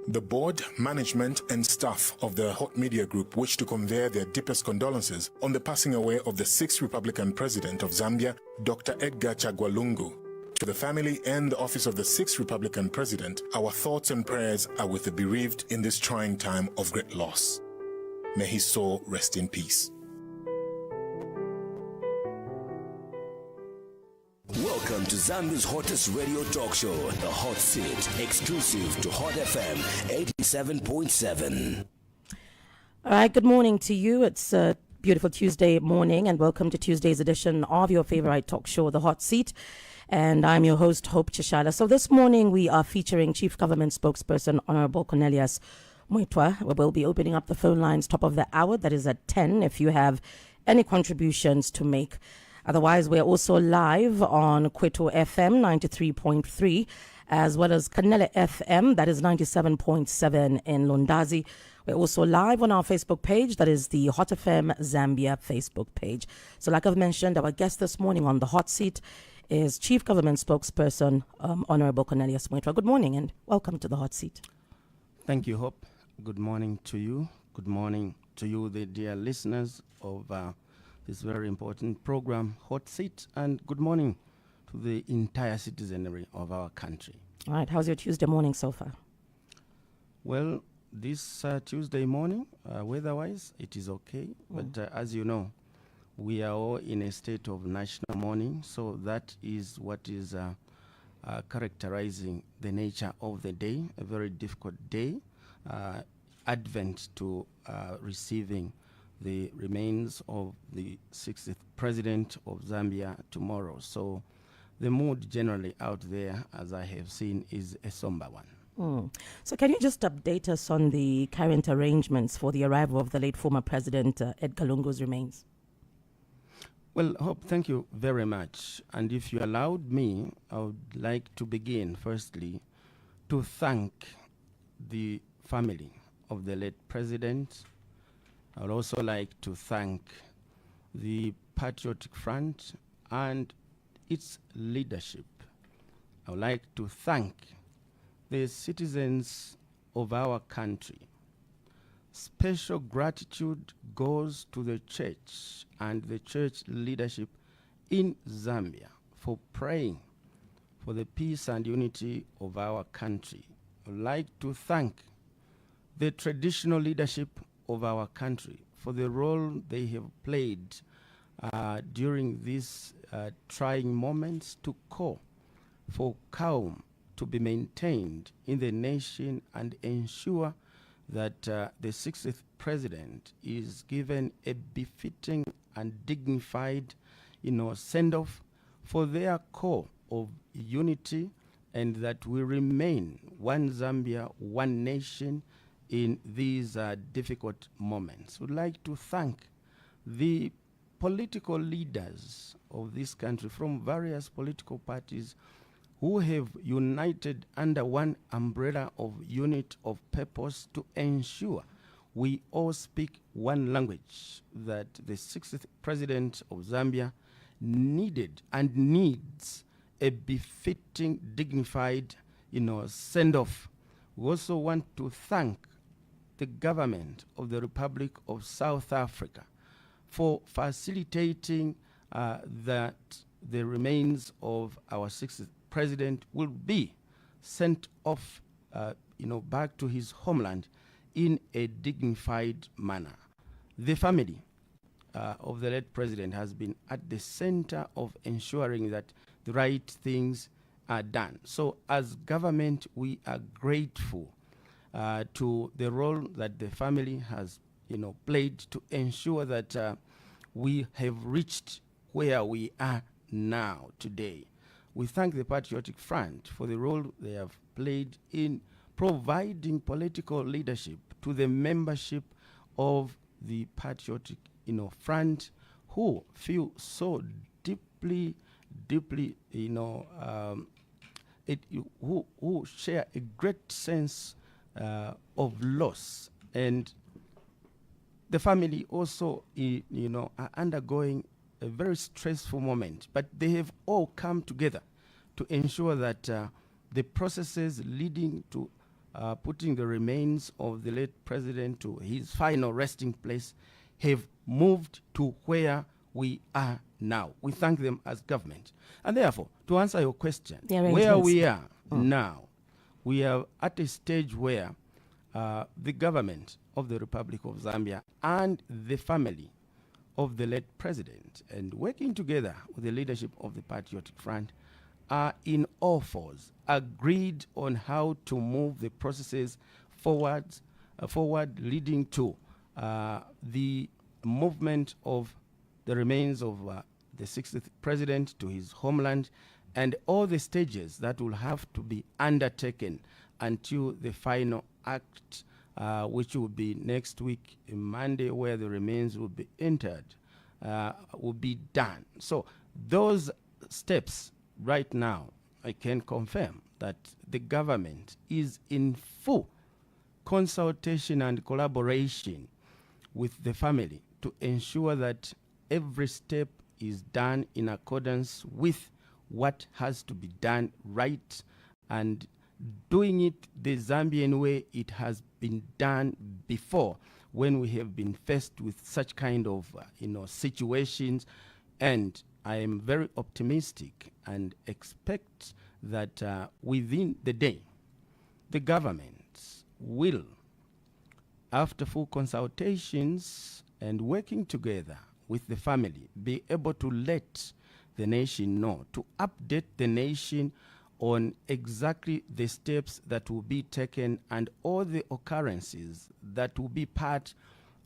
The board, management and staff of the Hot Media Group wish to convey their deepest condolences on the passing away of the 6th Republican President of Zambia, Dr. Edgar Chagwa Lungu. To the family and the office of the 6th Republican President, our thoughts and prayers are with the bereaved in this trying time of great loss. May his soul rest in peace. Welcome to Zambia's hottest radio talk show, The Hot Seat, exclusive to Hot FM 87.7. All right, good morning to you. It's a beautiful Tuesday morning, and welcome to Tuesday's edition of your favorite talk show, The Hot Seat. And I'm your host, Hope Chishala. So this morning we are featuring Chief Government Spokesperson Honorable Cornelius Mweetwa. We will be opening up the phone lines top of the hour, that is at 10, if you have any contributions to make. Otherwise, we're also live on Kwetu FM 93.3, as well as Canela FM, that is 97.7 in Lundazi. We're also live on our Facebook page, that is the Hot FM Zambia Facebook page. So like I've mentioned, our guest this morning on the hot seat is Chief Government Spokesperson Honorable Cornelius Mweetwa. Good morning and welcome to the hot seat. Thank you, Hope. Good morning to you. Good morning to you, the dear listeners of this very important program, Hot Seat, and good morning to the entire citizenry of our country. All right, how's your Tuesday morning so far? Well, this Tuesday morning, weather-wise, it is okay. But as you know, we are all in a state of national mourning, so that is what is characterizing the nature of the day, a very difficult day, advent to receiving the remains of the 60th President of Zambia tomorrow. So the mood generally out there, as I have seen, is a somber one. So can you just update us on the current arrangements for the arrival of the late former President Edgar Lungu's remains? Well, Hope, thank you very much. And if you allowed me, I would like to begin, firstly, to thank the family of the late President. I would also like to thank the Patriotic Front and its leadership. I would like to thank the citizens of our country. Special gratitude goes to the church and the church leadership in Zambia for praying for the peace and unity of our country. I would like to thank the traditional leadership of our country for the role they have played during these trying moments to call for calm to be maintained in the nation and ensure that the 60th President is given a befitting and dignified, send-off for their call of unity, and that we remain one Zambia, one nation in these difficult moments. We'd like to thank the political leaders of this country from various political parties who have united under one umbrella of unit of purpose to ensure we all speak one language, that the 60th President of Zambia needed and needs a befitting, dignified, send-off. We also want to thank the government of the Republic of South Africa for facilitating that the remains of our 60th President will be sent off, back to his homeland in a dignified manner. The family of the late President has been at the center of ensuring that the right things are done. So as government, we are grateful to the role that the family has, played to ensure that we have reached where we are now today. We thank the Patriotic Front for the role they have played in providing political leadership to the membership of the Patriotic, Front, who feel so deeply, who share a great sense of loss. And the family also, are undergoing a very stressful moment, but they have all come together to ensure that the processes leading to putting the remains of the late president to his final resting place have moved to where we are now. We thank them as government. And therefore, to answer your question, where we are now, we are at a stage where the government of the Republic of Zambia and the family of the late president, and working together with the leadership of the Patriotic Front, are in all fours, agreed on how to move the processes forward, leading to the movement of the remains of the 60th president to his homeland, and all the stages that will have to be undertaken until the final act, which will be next week, Monday, where the remains will be entered, will be done. So those steps right now, I can confirm that the government is in full consultation and collaboration with the family to ensure that every step is done in accordance with what has to be done right, and doing it the Zambian way it has been done before, when we have been faced with such kind of situations. And I am very optimistic and expect that within the day, the government will, after full consultations and working together with the family, be able to let the nation know, to update the nation on exactly the steps that will be taken and all the occurrences that will be part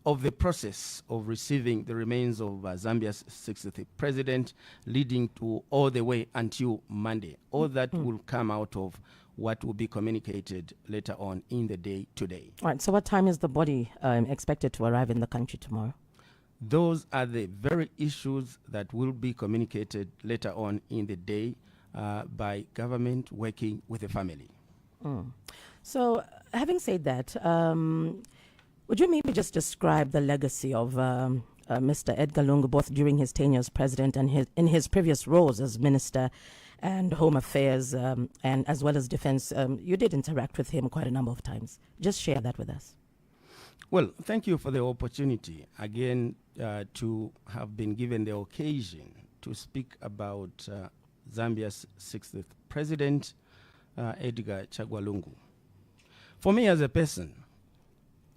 of the process of receiving the remains of Zambia's 60th president, leading to all the way until Monday. All that will come out of what will be communicated later on in the day today. All right, so what time is the body expected to arrive in the country tomorrow? Those are the very issues that will be communicated later on in the day by government working with the family. So, having said that, would you maybe just describe the legacy of Mr. Edgar Lungu, both during his tenure as president and in his previous roles as minister and home affairs and as well as defense? You did interact with him quite a number of times. Just share that with us. Well, thank you for the opportunity again to have been given the occasion to speak about Zambia's 60th president, Edgar Chagwa Lungu. For me as a person,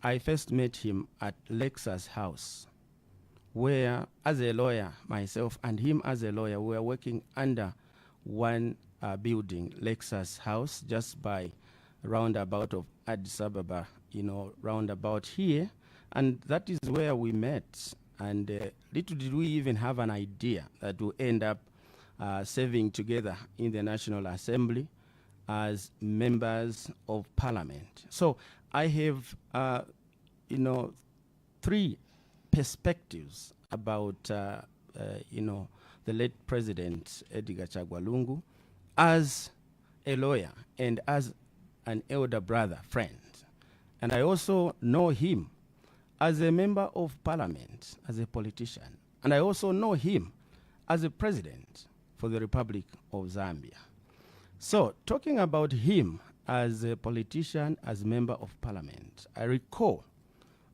I first met him at Lexus House, where as a lawyer, myself and him as a lawyer, we were working under one building, Lexus House, just by roundabout of Addis Ababa, roundabout here. And that is where we met. And little did we even have an idea that we'll end up serving together in the National Assembly as members of Parliament. So I have, three perspectives about, the late President Edgar Chagwa Lungu as a lawyer and as an elder brother, friend. And I also know him as a member of Parliament, as a politician. And I also know him as a president for the Republic of Zambia. So, talking about him as a politician, as member of Parliament, I recall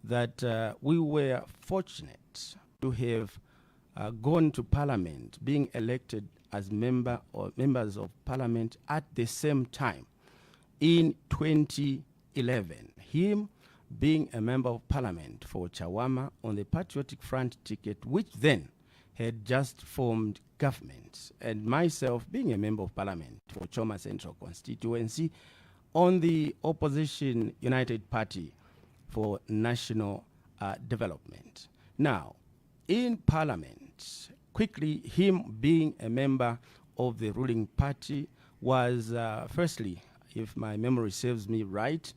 that we were fortunate to have gone to Parliament, being elected as members of Parliament at the same time in 2011. Him being a member of Parliament for Chawama on the Patriotic Front ticket, which then had just formed government, and myself being a member of Parliament for Choma Central constituency on the opposition United Party for National Development. Now, in Parliament, quickly, him being a member of the ruling party was, firstly, if my memory serves me right,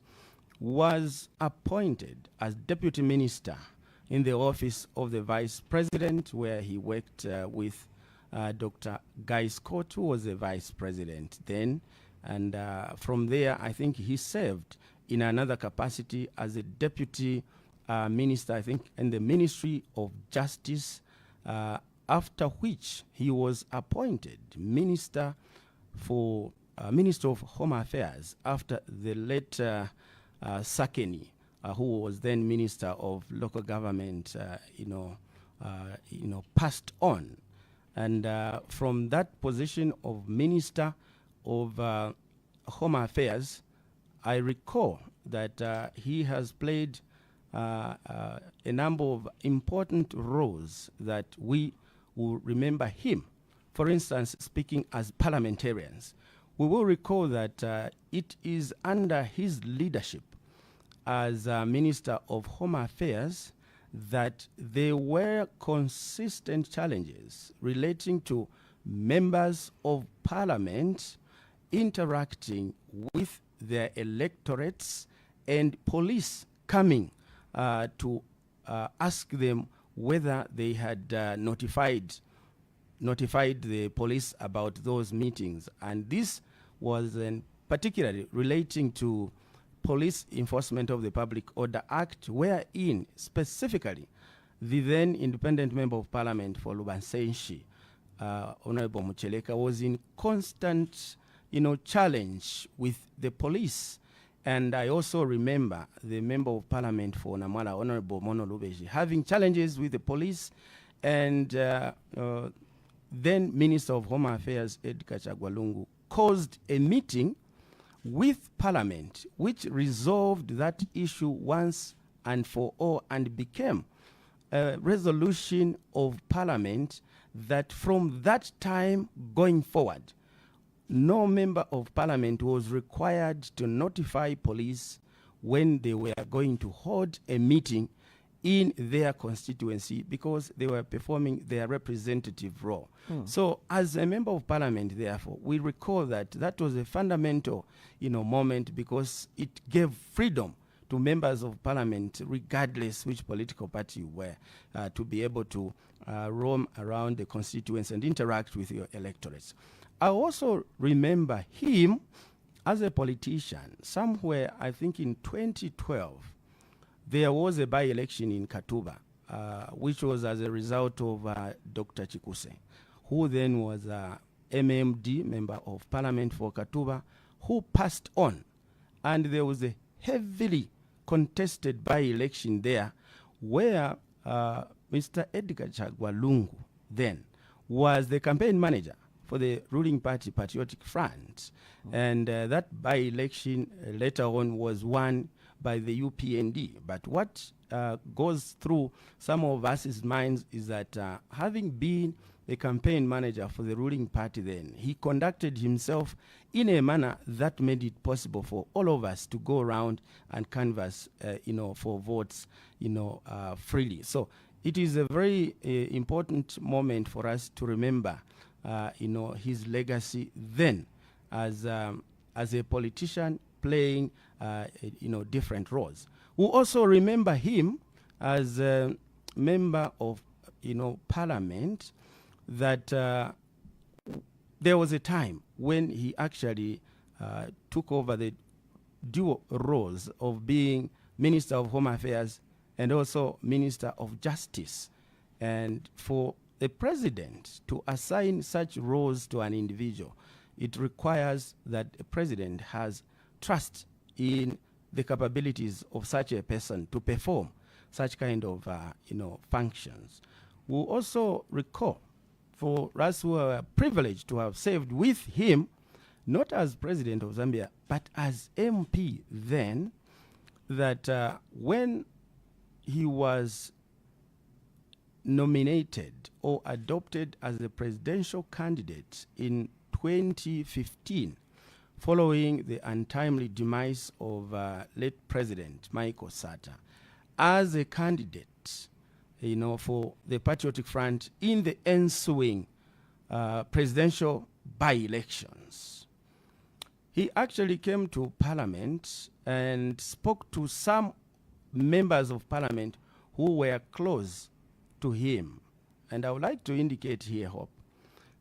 was appointed as deputy minister in the office of the vice president, where he worked with Dr. Guy Scott, who was the vice president then. And from there, I think he served in another capacity as a deputy minister, I think, in the Ministry of Justice after which he was appointed Minister of Home Affairs after the late Sakeni, who was then Minister of Local Government, passed on. And from that position of Minister of Home Affairs, I recall that he has played a number of important roles that we will remember him. For instance, speaking as parliamentarians, we will recall that it is under his leadership as Minister of Home Affairs that there were consistent challenges relating to members of parliament interacting with their electorates and police coming to ask them whether they had notified the police about those meetings. And this was particularly relating to Police Enforcement of the Public Order Act, wherein specifically the then independent member of parliament for Lubansenshi, Honorable Mucheleka, was in constant challenge with the police. And I also remember the member of parliament for Namwala, Honorable Mono Lubeji, having challenges with the police, and then Minister of Home Affairs Edgar Chagwa Lungu caused a meeting with Parliament which resolved that issue once and for all and became a resolution of Parliament that from that time going forward, no member of Parliament was required to notify police when they were going to hold a meeting in their constituency, because they were performing their representative role. So as a member of parliament, therefore, we recall that that was a fundamental moment, because it gave freedom to members of parliament, regardless which political party you were, to be able to roam around the constituency and interact with your electorates. I also remember him as a politician. Somewhere, I think in 2012, there was a by-election in Katuba, which was as a result of Dr. Chikuse, who then was a MMD, Member of Parliament for Katuba, who passed on. And there was a heavily contested by-election there where Mr. Edgar Chagwa Lungu then was the campaign manager for the ruling party, Patriotic Front. And that by-election later on was won by the UPND. But what goes through some of us' minds is that having been a campaign manager for the ruling party then, he conducted himself in a manner that made it possible for all of us to go around and canvass, for votes, freely. So it is a very important moment for us to remember, his legacy then as a politician playing, different roles. We also remember him as a member of, parliament that there was a time when he actually took over the dual roles of being Minister of Home Affairs and also Minister of Justice. And for the president to assign such roles to an individual, it requires that the president has trust in the capabilities of such a person to perform such kind of, functions. We'll also recall, for us who are privileged to have served with him, not as president of Zambia, but as MP then, that when he was nominated or adopted as a presidential candidate in 2015, following the untimely demise of late President Michael Sata, as a candidate, for the Patriotic Front in the ensuing presidential by-elections. He actually came to Parliament and spoke to some members of Parliament who were close to him. And I would like to indicate here, Hope,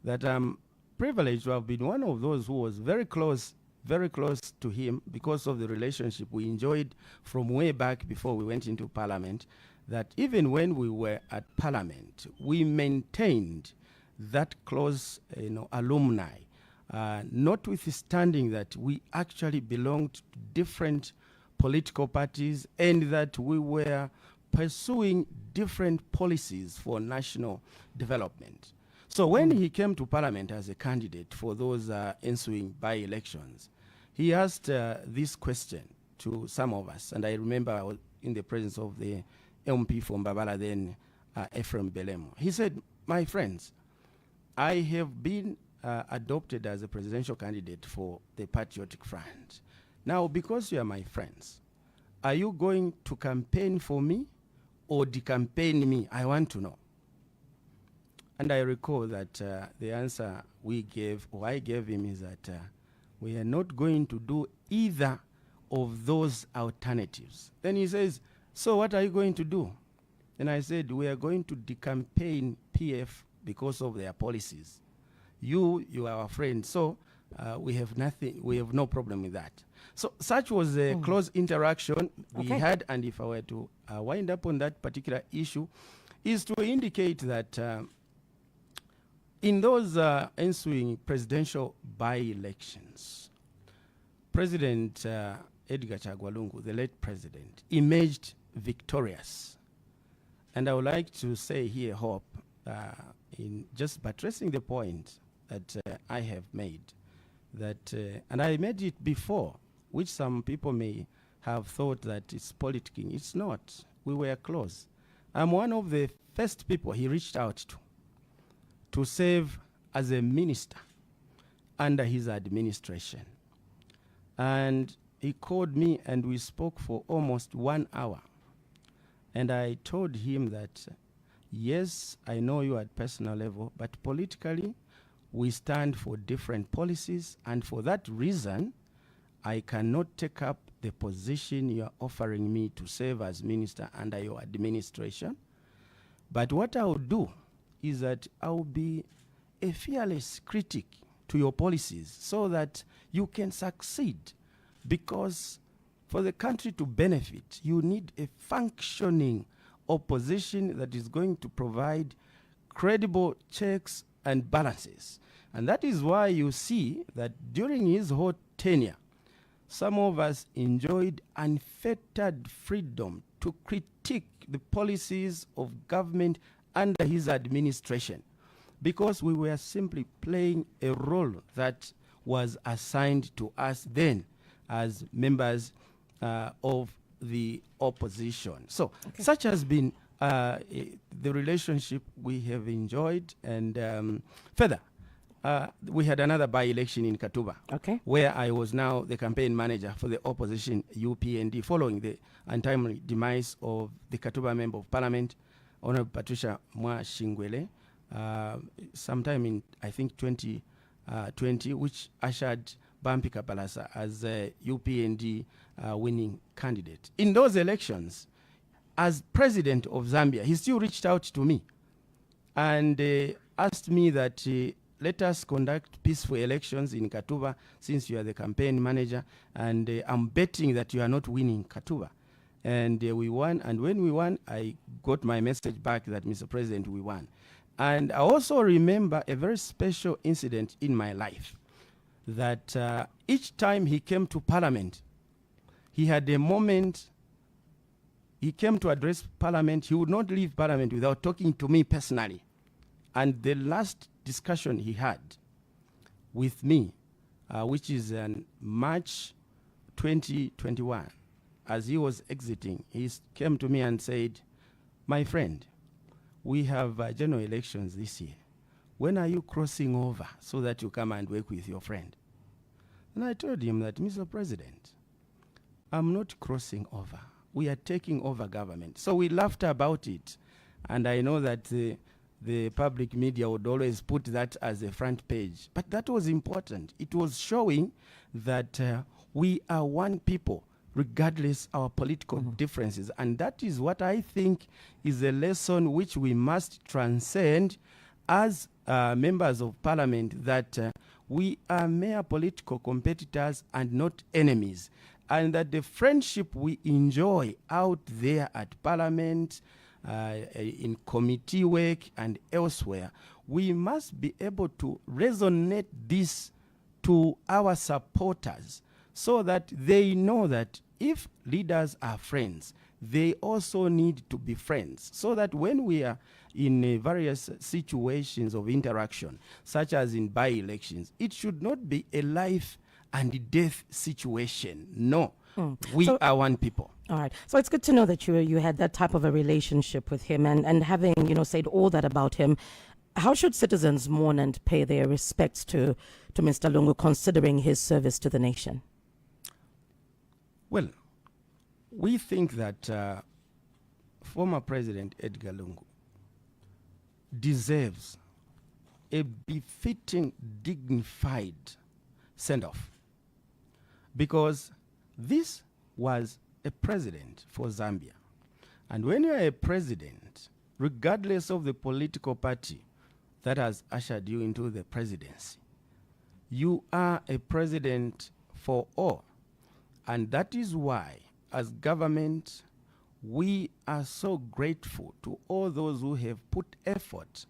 that I'm privileged to have been one of those who was very close to him because of the relationship we enjoyed from way back before we went into Parliament. that even when we were at Parliament, we maintained that close, alumni, notwithstanding that we actually belonged to different political parties and that we were pursuing different policies for national development. So when he came to Parliament as a candidate for those ensuing by-elections, he asked this question to some of us, and I remember I was in the presence of the MP from Babala then, Ephraim Belemo. He said, "My friends, I have been adopted as a presidential candidate for the Patriotic Front. Now, because you are my friends, are you going to campaign for me or decampaign me? I want to know." And I recall that the answer we gave, or I gave him, is that we are not going to do either of those alternatives. Then he says, "So what are you going to do?" And I said, "We are going to decampaign PF because of their policies. You are our friend, so we have nothing, we have no problem with that." So such was a close interaction we had, and if I were to wind up on that particular issue, is to indicate that in those ensuing presidential by-elections, President Edgar Chagwa Lungu, the late president, emerged victorious. And I would like to say here, Hope, in just buttressing the point that I have made, that, and I made it before, which some people may have thought that it's politicking. It's not. We were close. I'm one of the first people he reached out to serve as a minister under his administration. And he called me and we spoke for almost 1 hour. And I told him that, yes, I know you at personal level, but politically, we stand for different policies. And for that reason, I cannot take up the position you are offering me to serve as minister under your administration. But what I will do is that I will be a fearless critic to your policies so that you can succeed. Because for the country to benefit, you need a functioning opposition that is going to provide credible checks and balances. And that is why you see that during his whole tenure, some of us enjoyed unfettered freedom to critique the policies of government under his administration, because we were simply playing a role that was assigned to us then as members of the opposition. So such has been the relationship we have enjoyed. And further, we had another by-election in Katuba, where I was now the campaign manager for the opposition UPND, following the untimely demise of the Katuba Member of Parliament, Honorable Patricia Mwashingwele, sometime in, I think, 2020, which ushered Bampi Kapalasa as a UPND winning candidate. In those elections, as president of Zambia, he still reached out to me and asked me that let us conduct peaceful elections in Katuba, since you are the campaign manager, and I'm betting that you are not winning Katuba. And we won, and when we won, I got my message back that, Mr. President, we won. And I also remember a very special incident in my life, that each time he came to Parliament, he had a moment, he came to address Parliament, he would not leave Parliament without talking to me personally. And the last discussion he had with me, which is in March 2021, as he was exiting, he came to me and said, "My friend, we have general elections this year. When are you crossing over so that you come and work with your friend?" And I told him that, "Mr. President, I'm not crossing over. We are taking over government." So we laughed about it. And I know that the public media would always put that as a front page. But that was important. It was showing that we are one people, regardless our political differences. And that is what I think is a lesson which we must transcend as members of Parliament, that we are mere political competitors and not enemies. and that the friendship we enjoy out there at Parliament, in committee work and elsewhere, we must be able to resonate this to our supporters so that they know that if leaders are friends, they also need to be friends, so that when we are in various situations of interaction, such as in by-elections, it should not be a life and death situation. No, we are one people. All right. So it's good to know that you had that type of a relationship with him, and having, said all that about him, how should citizens mourn and pay their respects to Mr. Lungu, considering his service to the nation? Well, we think that former President Edgar Lungu deserves a befitting, dignified send-off, because this was a president for Zambia. And when you are a president, regardless of the political party that has ushered you into the presidency, you are a president for all. And that is why, as government, we are so grateful to all those who have put effort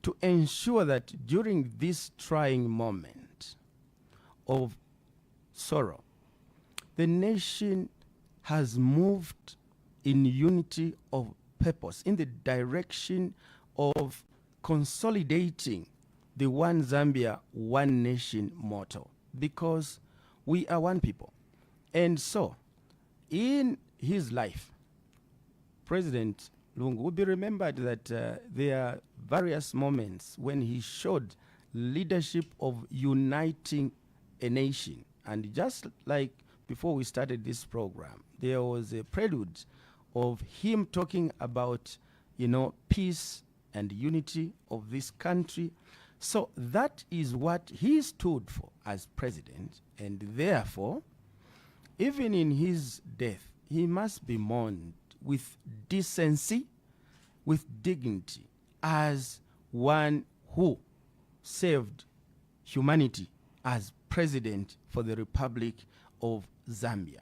to ensure that during this trying moment of sorrow, the nation has moved in unity of purpose, in the direction of consolidating the One Zambia, One Nation motto, because we are one people. And so, in his life, President Lungu will be remembered that there are various moments when he showed leadership of uniting a nation. And just like before we started this program, there was a prelude of him talking about, peace and unity of this country. So that is what he stood for as president, and therefore, even in his death, he must be mourned with decency, with dignity, as one who saved humanity as president for the Republic of Zambia.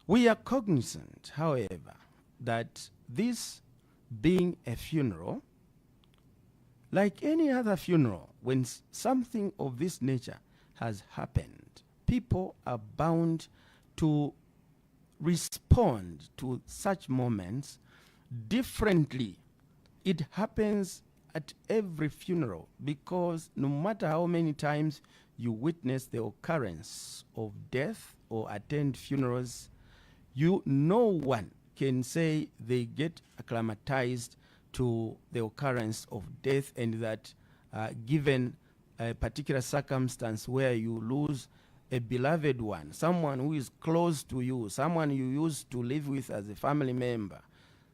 We are cognizant, however, that this being a funeral, like any other funeral, when something of this nature has happened, people are bound to respond to such moments differently. It happens at every funeral, because no matter how many times you witness the occurrence of death or attend funerals, no one can say they get acclimatized to the occurrence of death, and that given a particular circumstance where you lose a beloved one, someone who is close to you, someone you used to live with as a family member,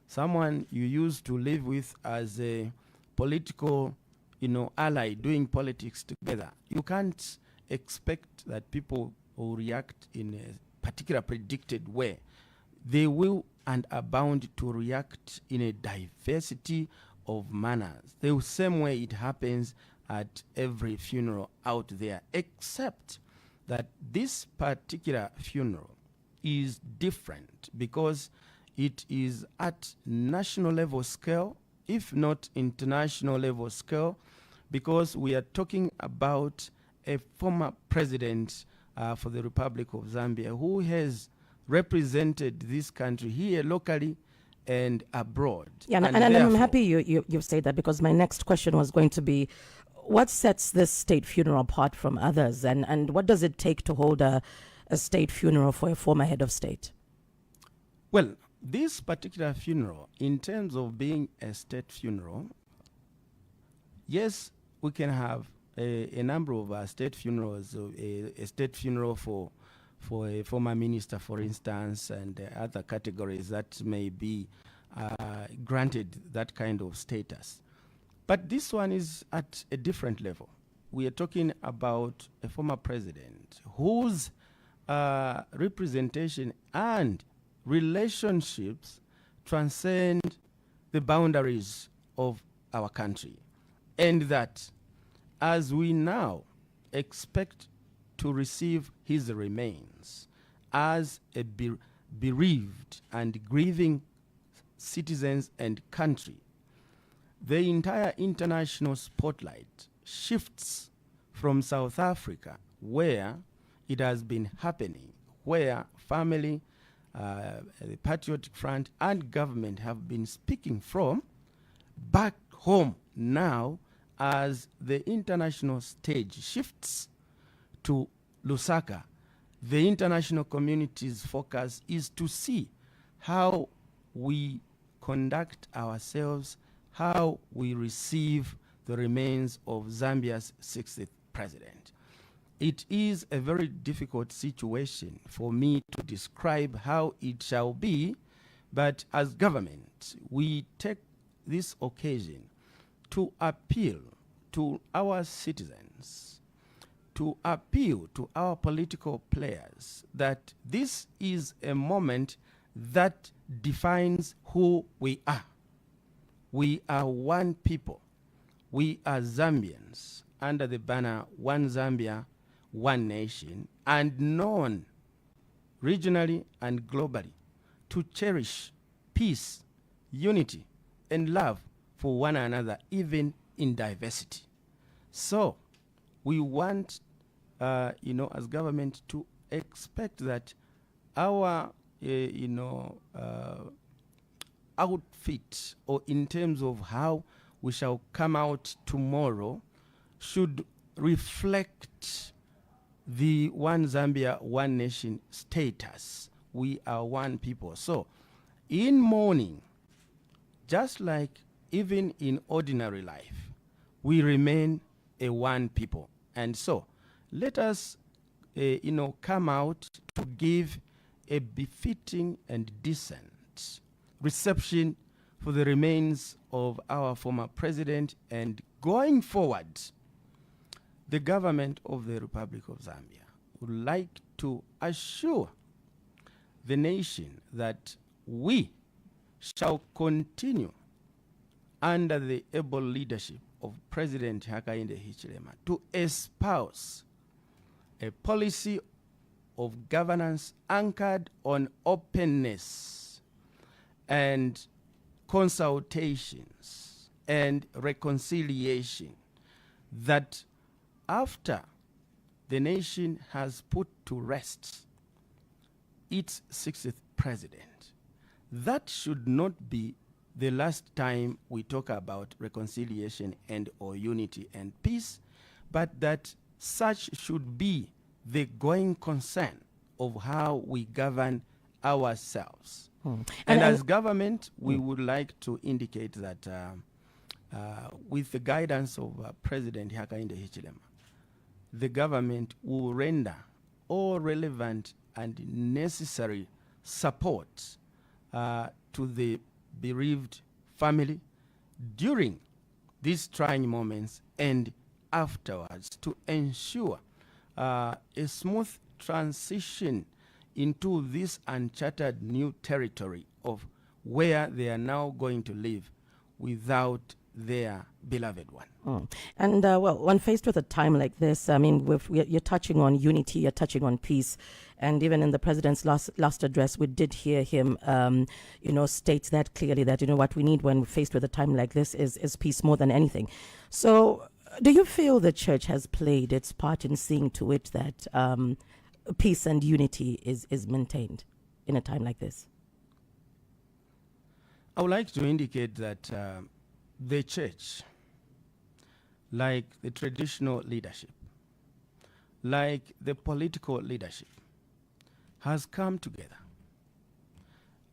someone you used to live with as a political, ally, doing politics together, you can't expect that people will react in a particular predicted way. They will and are bound to react in a diversity of manners, the same way it happens at every funeral out there, except that this particular funeral is different because it is at national level scale, if not international level scale, because we are talking about a former president for the Republic of Zambia who has represented this country here locally and abroad. Yeah, and I'm happy you've said that, because my next question was going to be, what sets this state funeral apart from others, and what does it take to hold a state funeral for a former head of state? Well, this particular funeral, in terms of being a state funeral, yes, we can have a number of state funerals, a state funeral for a former minister, for instance, and other categories that may be granted that kind of status. But this one is at a different level. We are talking about a former president whose representation and relationships transcend the boundaries of our country. And that as we now expect to receive his remains as a bereaved and grieving citizens and country, the entire international spotlight shifts from South Africa, where it has been happening, where family, the Patriotic Front and government have been speaking from, back home now as the international stage shifts to Lusaka. The international community's focus is to see how we conduct ourselves, how we receive the remains of Zambia's 60th president. It is a very difficult situation for me to describe how it shall be, but as government, we take this occasion to appeal to our citizens, to appeal to our political players that this is a moment that defines who we are. We are one people. We are Zambians under the banner One Zambia, One Nation, and known regionally and globally to cherish peace, unity, and love for one another, even in diversity. So we want, as government, to expect that our, outfit, or in terms of how we shall come out tomorrow, should reflect the One Zambia, One Nation status. We are one people. So in mourning, just like even in ordinary life, we remain a one people. And so let us, come out to give a befitting and decent reception for the remains of our former president. And going forward, the government of the Republic of Zambia would like to assure the nation that we shall continue under the able leadership of President Hakainde Hichilema to espouse a policy of governance anchored on openness and consultations and reconciliation, that after the nation has put to rest its 60th president, that should not be the last time we talk about reconciliation and or unity and peace, but that such should be the going concern of how we govern ourselves. And as government, we would like to indicate that with the guidance of President Hakainde Hichilema, the government will render all relevant and necessary support to the bereaved family during these trying moments and afterwards, to ensure a smooth transition into this uncharted new territory of where they are now going to live without their beloved one. And when faced with a time like this, I mean, you're touching on unity, you're touching on peace, and even in the president's last address, we did hear him, state that clearly, that what we need when faced with a time like this is peace more than anything. So, do you feel the church has played its part in seeing to it that peace and unity is maintained in a time like this? I would like to indicate that the church, like the traditional leadership, like the political leadership, has come together.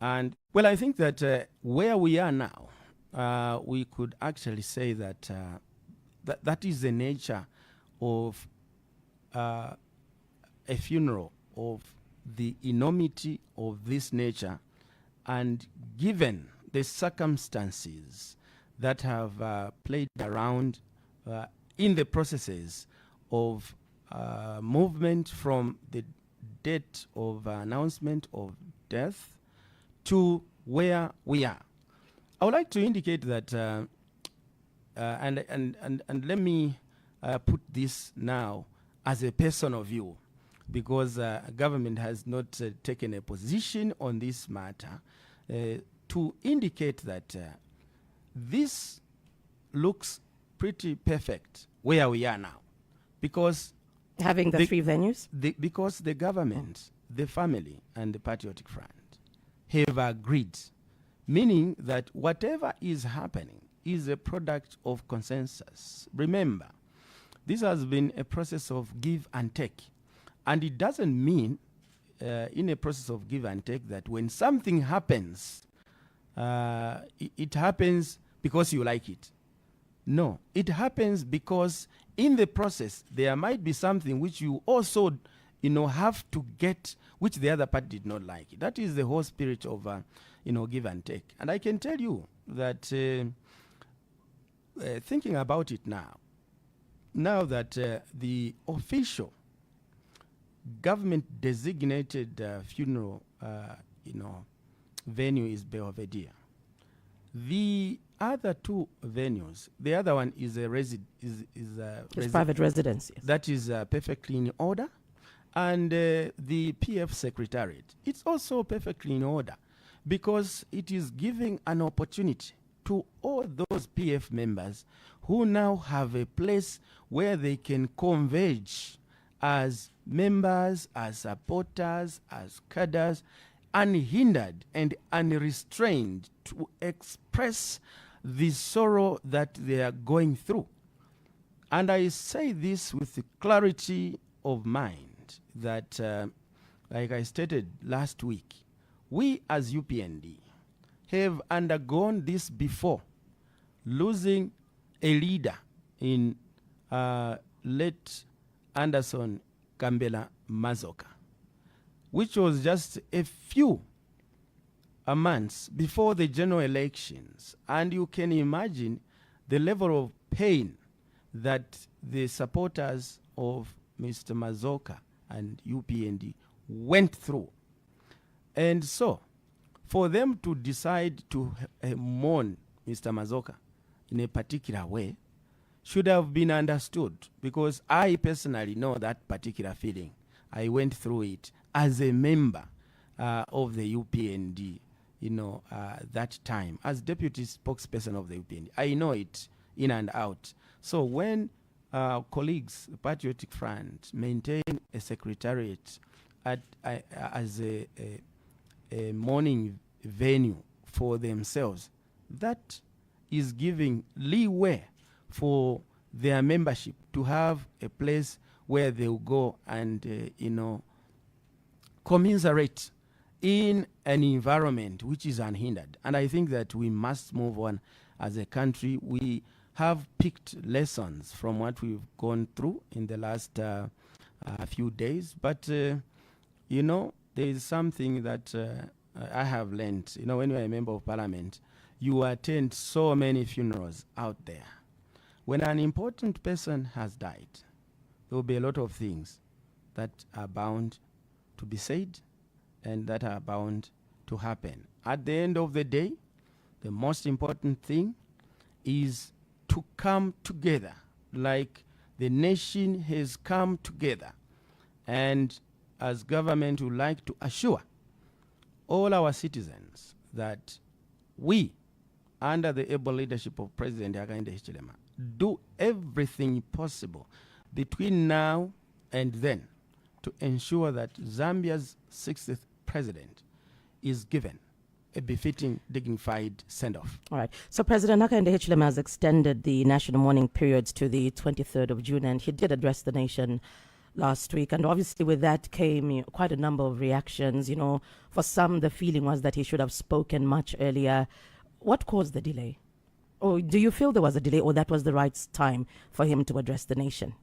And, well, I think that where we are now, we could actually say that that is the nature of a funeral of the enormity of this nature, and given the circumstances that have played around in the processes of movement from the date of announcement of death to where we are. I would like to indicate that, and let me put this now as a personal view. because government has not taken a position on this matter to indicate that this looks pretty perfect where we are now, because Having the three venues? because the government, the family, and the Patriotic Front have agreed, meaning that whatever is happening is a product of consensus. Remember, this has been a process of give and take, and it doesn't mean in a process of give and take that when something happens, it happens because you like it. No, it happens because in the process there might be something which you also, have to get, which the other party did not like. That is the whole spirit of, give and take. And I can tell you that thinking about it now that the official government designated funeral, venue is Belvedere. The other two venues, the other one is a Private residence. Yes. that is perfectly in order, and the PF Secretariat, it's also perfectly in order, because it is giving an opportunity to all those PF members who now have a place where they can converge as members, as supporters, as cadres, unhindered and unrestrained, to express the sorrow that they are going through. And I say this with the clarity of mind that, like I stated last week, we as UPND have undergone this before, losing a leader in late Anderson Kambela Mazoka, which was just a few months before the general elections. And you can imagine the level of pain that the supporters of Mr. Mazoka and UPND went through. And so, for them to decide to mourn Mr. Mazoka in a particular way should have been understood, because I personally know that particular feeling. I went through it as a member of the UPND, that time, as deputy spokesperson of the UPND. I know it in and out. So when colleagues, the Patriotic Front, maintain a secretariat as a mourning venue for themselves, that is giving leeway for their membership to have a place where they will go and, commiserate in an environment which is unhindered. And I think that we must move on as a country. We have picked lessons from what we've gone through in the last few days. But, there is something that I have learned. When you are a member of parliament, you attend so many funerals out there. When an important person has died, there will be a lot of things that are bound to be said and that are bound to happen. At the end of the day, the most important thing is to come together like the nation has come together. And as government, would like to assure all our citizens that we, under the able leadership of President Edgar Chagwa, do everything possible between now and then to ensure that Zambia's 60th president is given a befitting, dignified send-off. All right. So President Hakainde Hichilema has extended the national mourning periods to the 23rd of June, and he did address the nation last week. And obviously with that came quite a number of reactions. For some, the feeling was that he should have spoken much earlier. What caused the delay? Or do you feel there was a delay, or that was the right time for him to address the nation?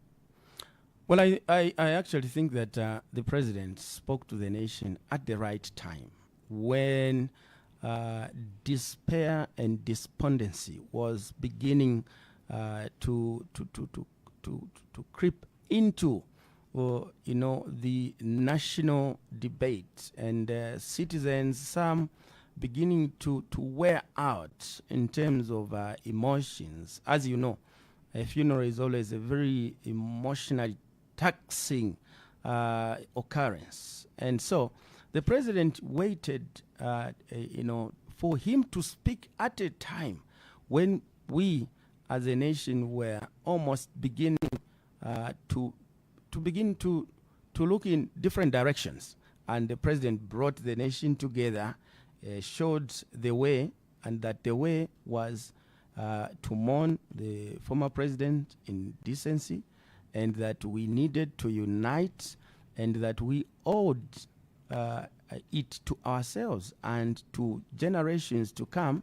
Well, I actually think that the president spoke to the nation at the right time, when despair and despondency was beginning to creep into the national debate, and citizens, some beginning to wear out in terms of emotions. As you know, a funeral is always a very emotionally taxing occurrence. And so the president waited, for him to speak at a time when we as a nation were almost beginning to look in different directions. And the president brought the nation together, showed the way, and that the way was to mourn the former president in decency, and that we needed to unite, and that we owed it to ourselves and to generations to come,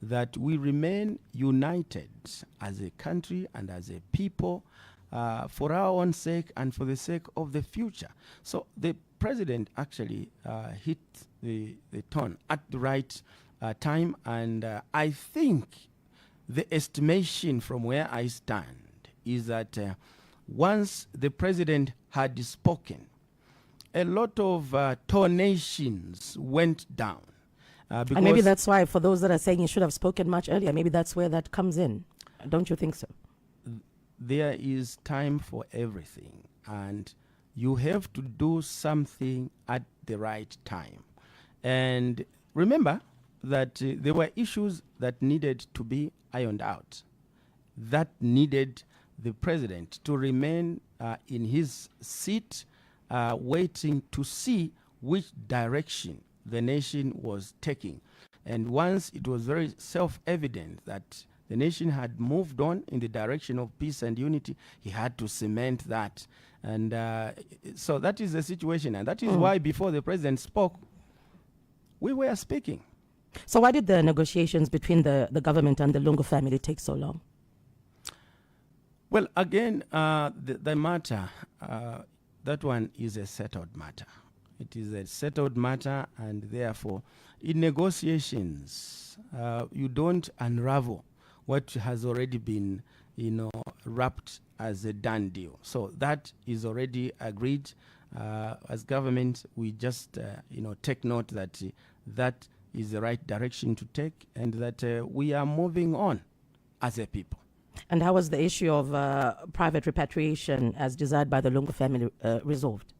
that we remain united as a country and as a people for our own sake and for the sake of the future. So the president actually hit the tone at the right time, and I think the estimation from where I stand is that once the president had spoken, a lot of donations went down. And maybe that's why, for those that are saying he should have spoken much earlier, maybe that's where that comes in. Don't you think so? There is time for everything, and you have to do something at the right time. And remember that there were issues that needed to be ironed out, that needed the president to remain in his seat, waiting to see which direction the nation was taking. And once it was very self-evident that the nation had moved on in the direction of peace and unity, he had to cement that. And so that is the situation. And that is why before the president spoke, we were speaking. So why did the negotiations between the government and the Lungu family take so long? Well, again, the matter, that one is a settled matter. It is a settled matter, and therefore, in negotiations, you don't unravel what has already been, wrapped as a done deal. So that is already agreed. As government, we just, take note that that is the right direction to take, and that we are moving on as a people. And how was the issue of private repatriation as desired by the Lungu family resolved?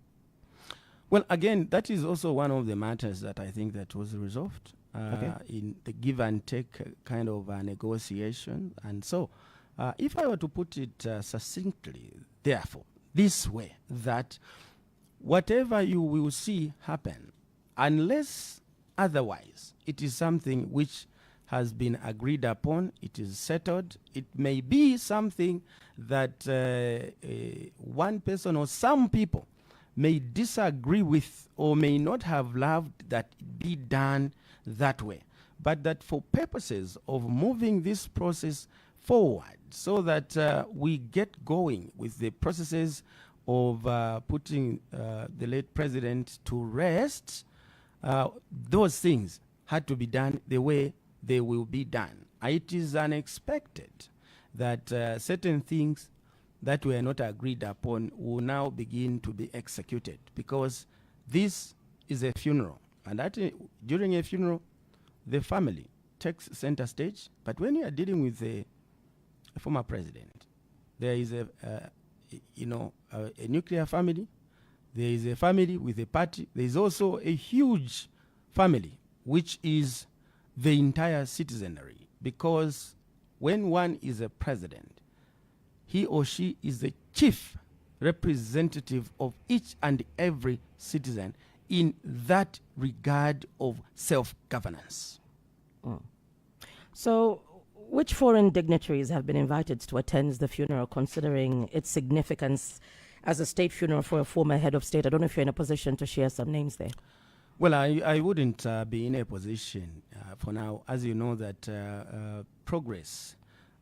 Well, again, that is also one of the matters that I think that was resolved in the give and take kind of negotiation. And so, if I were to put it succinctly, therefore, this way, that whatever you will see happen, unless otherwise, it is something which has been agreed upon, it is settled. It may be something that one person or some people may disagree with or may not have loved that it be done that way. But that for purposes of moving this process forward so that we get going with the processes of putting the late president to rest, those things had to be done the way they will be done. It is unexpected that certain things that were not agreed upon will now begin to be executed, because this is a funeral, and that during a funeral, the family takes center stage. But when you are dealing with a former president, there is a nuclear family, there is a family with a party, there is also a huge family, which is the entire citizenry, because when one is a president, he or she is the chief representative of each and every citizen in that regard of self-governance. So which foreign dignitaries have been invited to attend the funeral, considering its significance as a state funeral for a former head of state? I don't know if you're in a position to share some names there. Well, I wouldn't be in a position for now. As you know, that progress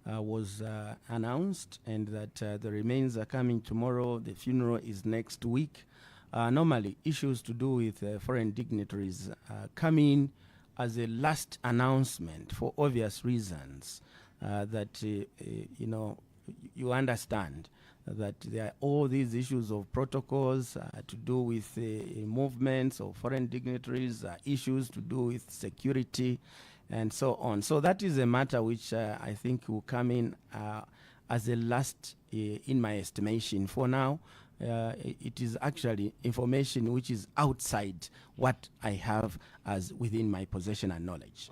was announced, and that the remains are coming tomorrow. The funeral is next week. Normally, issues to do with foreign dignitaries come in as a last announcement for obvious reasons that, you understand that there are all these issues of protocols to do with movements of foreign dignitaries, issues to do with security, and so on. So that is a matter which I think will come in as a last, in my estimation. For now, it is actually information which is outside what I have as within my possession and knowledge.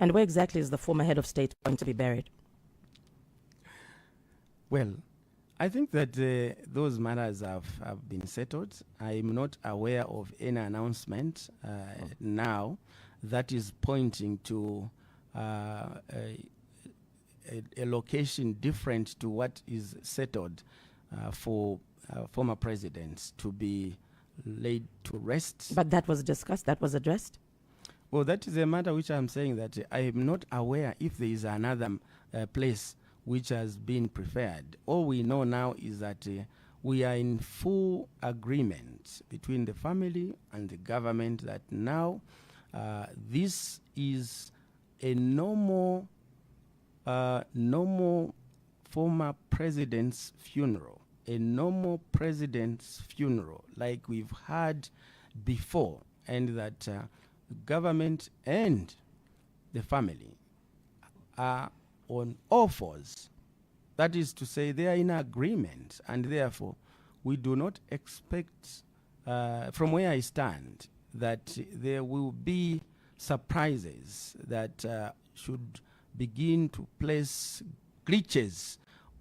And where exactly is the former head of state going to be buried? Well, I think that those matters have been settled. I'm not aware of any announcement now that is pointing to a location different to what is settled for former presidents to be laid to rest. But that was discussed, that was addressed? Well, that is a matter which I'm saying that I am not aware if there is another place which has been preferred. All we know now is that we are in full agreement between the family and the government that now this is a normal former president's funeral, a normal president's funeral like we've had before, and that the government and the family are on all fours. That is to say, they are in agreement, and therefore we do not expect, from where I stand, that there will be surprises that should begin to place glitches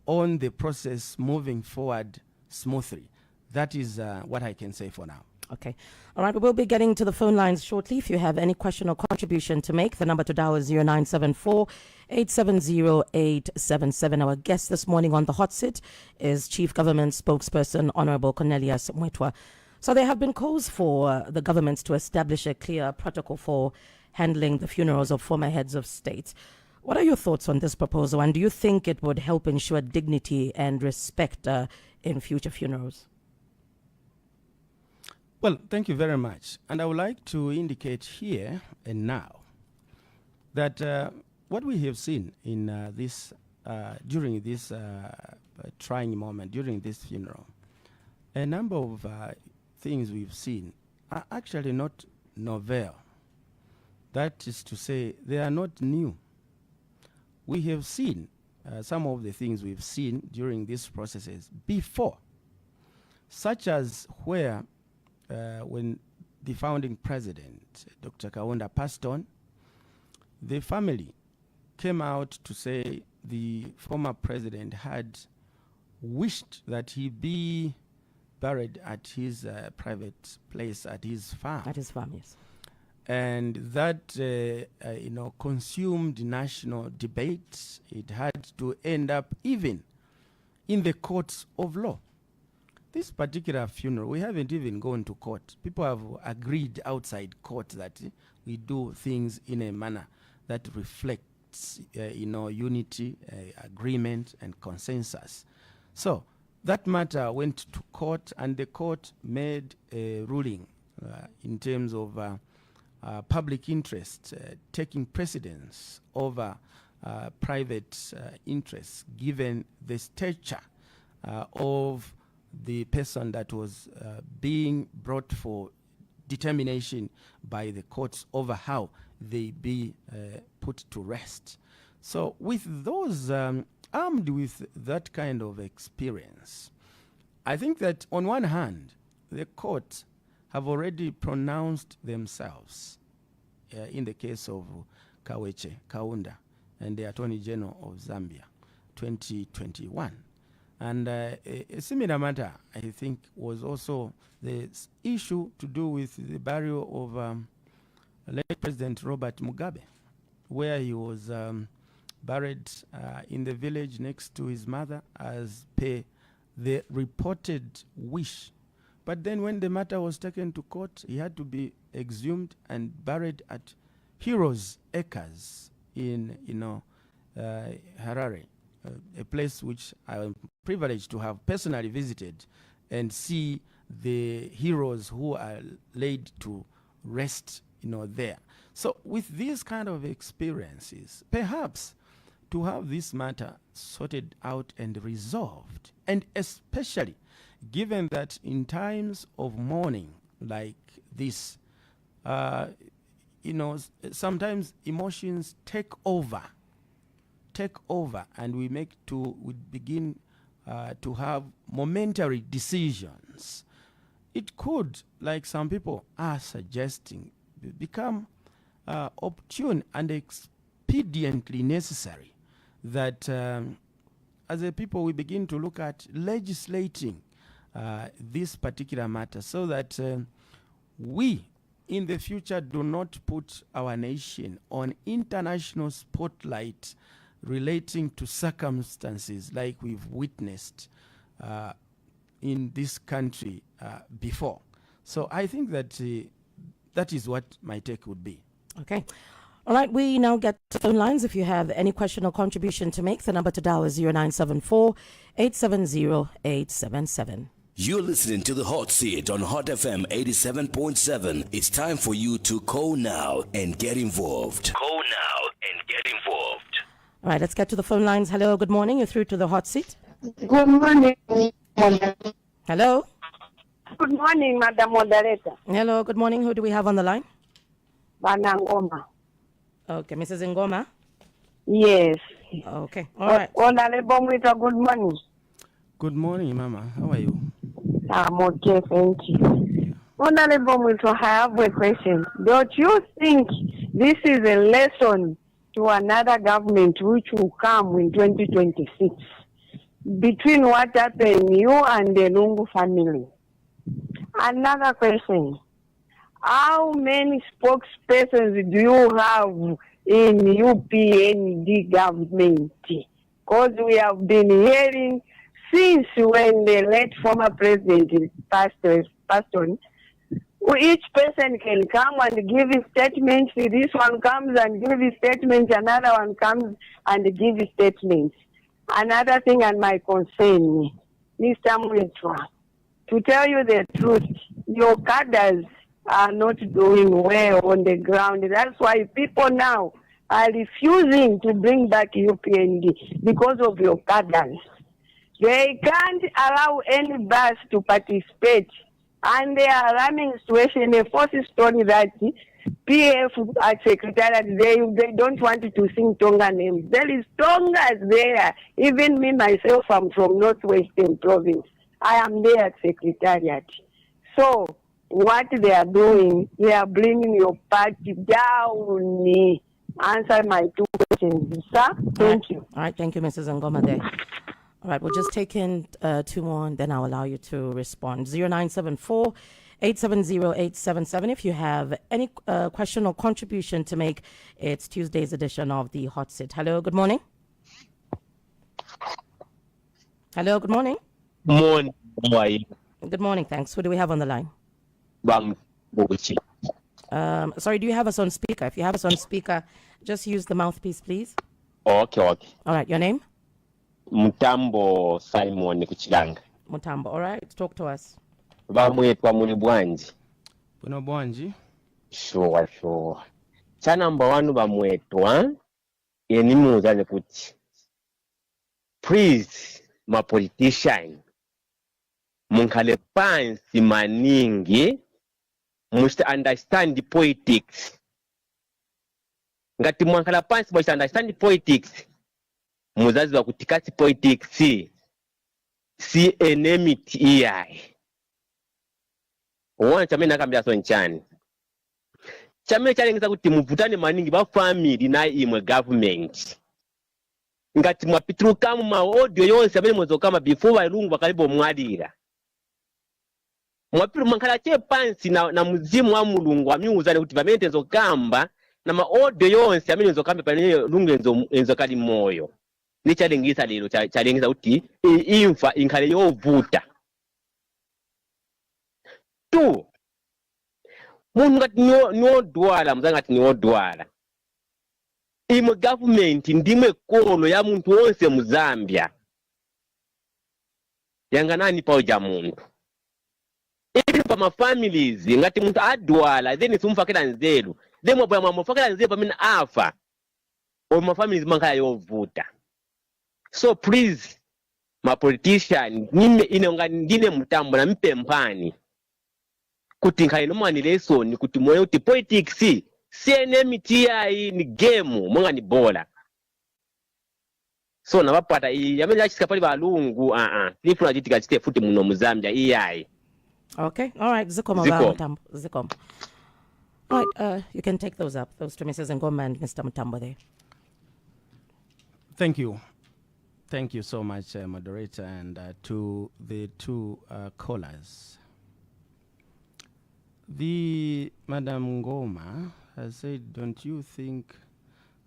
on the process moving forward smoothly. That is what I can say for now. Okay. All right, we will be getting to the phone lines shortly. If you have any question or contribution to make, the number to dial is 0974 870 877. Our guest this morning on the hot seat is Chief Government Spokesperson Honorable Cornelius Mweetwa. So there have been calls for the governments to establish a clear protocol for handling the funerals of former heads of state. What are your thoughts on this proposal, and do you think it would help ensure dignity and respect in future funerals? Well, thank you very much. And I would like to indicate here and now that what we have seen in during this trying moment, during this funeral, a number of things we've seen are actually not novel. That is to say, they are not new. We have seen some of the things we've seen during these processes before, such as where when the founding president, Dr. Kaunda, passed on, the family came out to say the former president had wished that he be buried at his private place, at his farm. At his farm, yes. And that, consumed national debates. It had to end up even in the courts of law. This particular funeral, we haven't even gone to court. People have agreed outside court that we do things in a manner that reflects, unity, agreement, and consensus. So that matter went to court, and the court made a ruling in terms of public interest taking precedence over private interests, given the stature of the person that was being brought for determination by the courts over how they be put to rest. So with those, armed with that kind of experience, I think that on one hand, the courts have already pronounced themselves in the case of Kaunda and the Attorney General of Zambia, 2021. And a similar matter, I think, was also the issue to do with the burial of late President Robert Mugabe, where he was buried in the village next to his mother as per the reported wish. But then when the matter was taken to court, he had to be exhumed and buried at Heroes Acres in, Harare, a place which I am privileged to have personally visited and see the heroes who are laid to rest, there. So with these kind of experiences, perhaps to have this matter sorted out and resolved, and especially given that in times of mourning like this, sometimes emotions take over, and we begin to have momentary decisions. It could, like some people are suggesting, become opportune and expediently necessary that as a people we begin to look at legislating this particular matter so that we in the future do not put our nation on international spotlight relating to circumstances like we've witnessed in this country before. So I think that that is what my take would be. Okay. All right, we now get to phone lines. If you have any question or contribution to make, the number to dial is 0974 870 877. You're listening to The Hot Seat on Hot FM 87.7. It's time for you to call now and get involved. Call now and get involved. All right, let's get to the phone lines. Hello, good morning. You're through to The Hot Seat. Good morning. Hello. Good morning, Madam Moderator. Hello, good morning. Who do we have on the line? Banangoma. Okay, Mrs. Ngoma. Yes. Okay, all right. Honorable Mweetwa, good morning. Good morning, Mama. How are you? I'm okay, thank you. Honorable Mweetwa, I have a question. Don't you think this is a lesson to another government which will come in 2026 between what happened you and the Lungu family? Another question. How many spokespersons do you have in UPND government? Because we have been hearing since when the late former president passed on, each person can come and give his statements. This one comes and gives his statements. Another one comes and gives his statements. Another thing and my concern, Mr. Mweetwa, to tell you the truth, your cadres are not doing well on the ground. That's why people now are refusing to bring back UPND because of your cadres. They can't allow any bus to participate. And they are running situation, a false story that PF at Secretariat, they don't want to sing Tonga names. There is Tongas there. Even me, myself, I'm from Northwestern Province. I am there at Secretariat. So, what they are doing, they are bringing your party down. Answer my two questions, sir. Thank you. All right, thank you, Mrs. Ngoma there. All right, we'll just take in two more and then I'll allow you to respond. 0974 870 877. If you have any question or contribution to make, it's Tuesday's edition of the Hot Seat. Hello, good morning. Hello, good morning. Morning. How are you? Good morning, thanks. Who do we have on the line? Sorry, do you have us on speaker? If you have us on speaker, just use the mouthpiece, please. Okay. All right, your name? Mutambo Simon Kuchilanga. Mutambo, all right, talk to us. Bamwetwa muli bwanji. Buno bwanji. Sure. Cha number 1 bamwetwa yenimuza kuti. Please, my politician, munkhale pansi maningi, must understand the politics. Ngati mwankhala pansi must understand the politics. Muzazi wa kutikasi politics si enmity iyai. Wana chamene nakambira so nchani. Chamene chalengeza kuti muvutane maningi ba family na imwe government. Ngati mwapituluka mu audio yonse amene muzokama before balungu bakalibo mwadira. Mwapiru mankhala che pansi na muzimu wa mulungu amyuzane kuti pamene tezokamba na audio yonse amene nzokamba pamene lungu enzokali moyo. Ni chalengisa lero chalengisa kuti imfa inkhale yovuta. 2 munhu ngati niodwala muzanga ngati niodwala imwe government ndimwe kolo ya munthu wonse mu Zambia yanganani pauja munthu ili pa ma families ngati munthu adwala then simufakira nzeru then mwaboya mwamufakira nzeru pamene afa o ma families mankhala yovuta. So please, my politician, ndine mutambo na mpempani. Kuti nkhali nomani lesson kuti moyo kuti politics si enmity ni game mwanga ni bola. so nabapata yamene achika pali balungu nifuna chitika chite futi muno mu Zambia iyayi. Okay, all right, Zikomo Mutambo. Zikomo. All right, you can take those up, those to Mrs. Ngoma and Mr. Mutambo there. Thank you. Thank you so much, moderator, and to the two callers. The Madam Ngoma has said, don't you think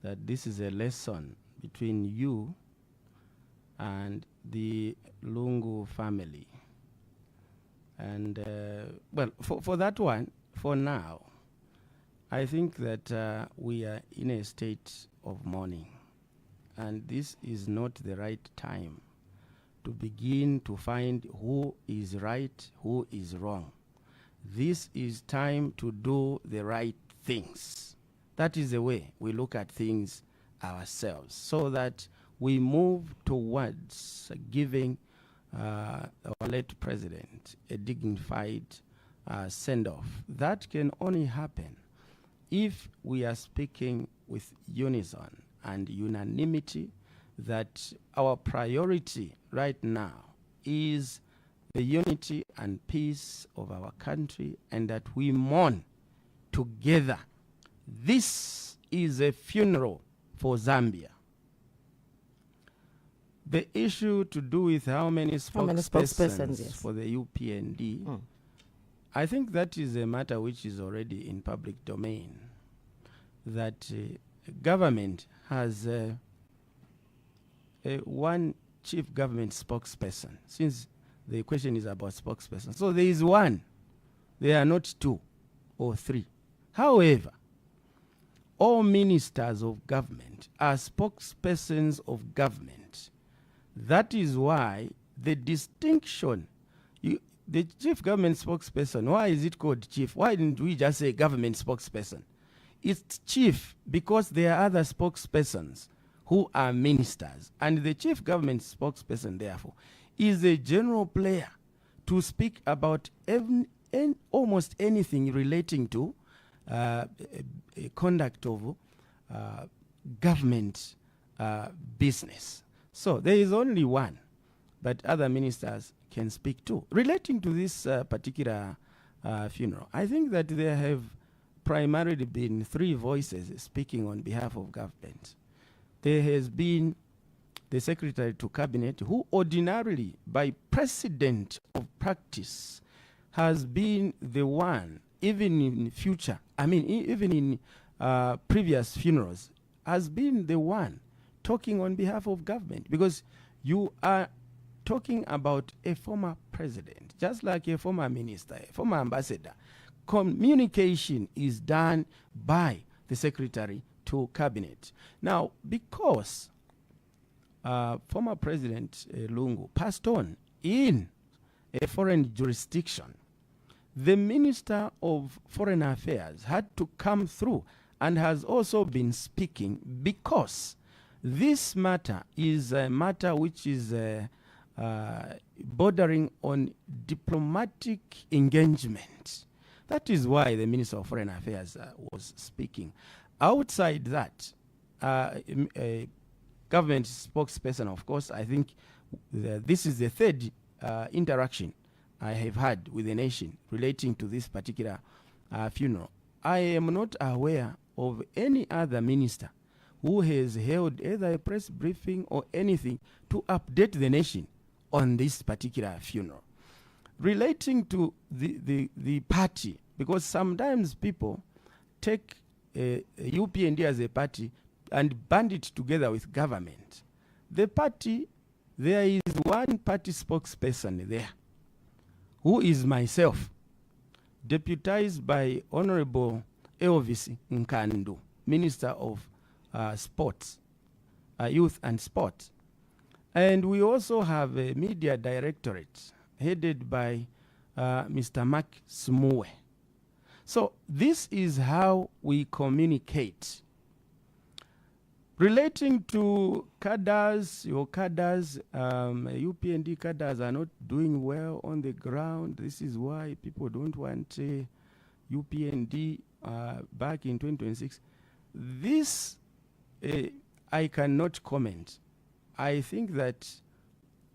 that this is a lesson between you and the Lungu family? And, well, for that one, for now, I think that we are in a state of mourning. And this is not the right time to begin to find who is right, who is wrong. This is time to do the right things. That is the way we look at things ourselves, so that we move towards giving our late president a dignified send-off. That can only happen if we are speaking with unison and unanimity that our priority right now is the unity and peace of our country, and that we mourn together. This is a funeral for Zambia. The issue to do with how many spokespersons yes, for the UPND, I think that is a matter which is already in public domain, that government has one chief government spokesperson, since the question is about spokesperson. So there is one. There are not two or three. However, all ministers of government are spokespersons of government. That is why the distinction, the chief government spokesperson, why is it called chief? Why didn't we just say government spokesperson? It's chief because there are other spokespersons who are ministers. And the chief government spokesperson, therefore, is a general player to speak about almost anything relating to conduct of government business. So there is only one, but other ministers can speak too. Relating to this particular funeral, I think that there have primarily been three voices speaking on behalf of government. There has been the Secretary to Cabinet, who ordinarily, by precedent of practice, has been the one, even in future, even in previous funerals, has been the one talking on behalf of government, because you are talking about a former president, just like a former minister, a former ambassador. Communication is done by the Secretary to Cabinet. Now, because former President Lungu passed on in a foreign jurisdiction, the Minister of Foreign Affairs had to come through and has also been speaking, because this matter is a matter which is bordering on diplomatic engagement. That is why the Minister of Foreign Affairs was speaking. Outside that, a government spokesperson, of course, I think this is the third interaction I have had with the nation relating to this particular funeral. I am not aware of any other minister who has held either a press briefing or anything to update the nation on this particular funeral. Relating to the party, because sometimes people take UPND as a party and band it together with government. The party, there is one party spokesperson there, who is myself, deputized by Honorable Elvis Nkandu, Minister of Sports, Youth and Sport. And we also have a media directorate headed by Mr. Mark Smue. So this is how we communicate. Relating to cadres, your cadres, UPND cadres are not doing well on the ground. This is why people don't want UPND back in 2026. This, I cannot comment I think that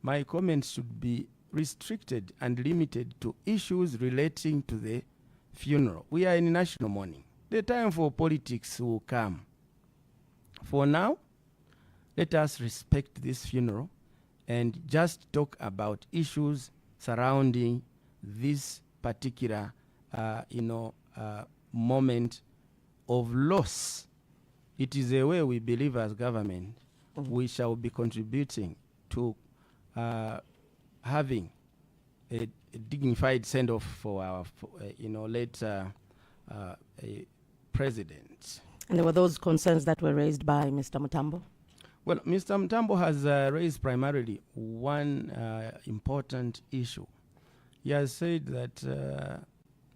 my comments should be restricted and limited to issues relating to the funeral. We are in national mourning. The time for politics will come. For now, let us respect this funeral and just talk about issues surrounding this particular, moment of loss. It is a way we believe as government we shall be contributing to having a dignified send-off for our, late president. And there were those concerns that were raised by Mr. Mutambo? Well, Mr. Mutambo has raised primarily one important issue. He has said that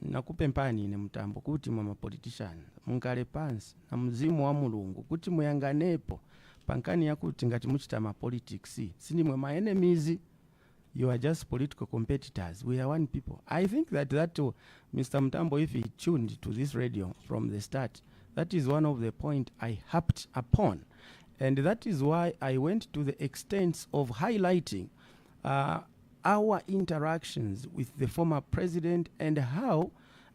nakupe mpani ne Mutambo kuti mama politician munkale pansi na mzimu wa mulungu kuti muyanganepo pankani yakuti ngati muchita ma politics sindimwe ma enemies. You are just political competitors. We are one people. I think that Mr. Mutambo, if he tuned to this radio from the start, that is one of the points I harped upon. And that is why I went to the extent of highlighting our interactions with the former president and how,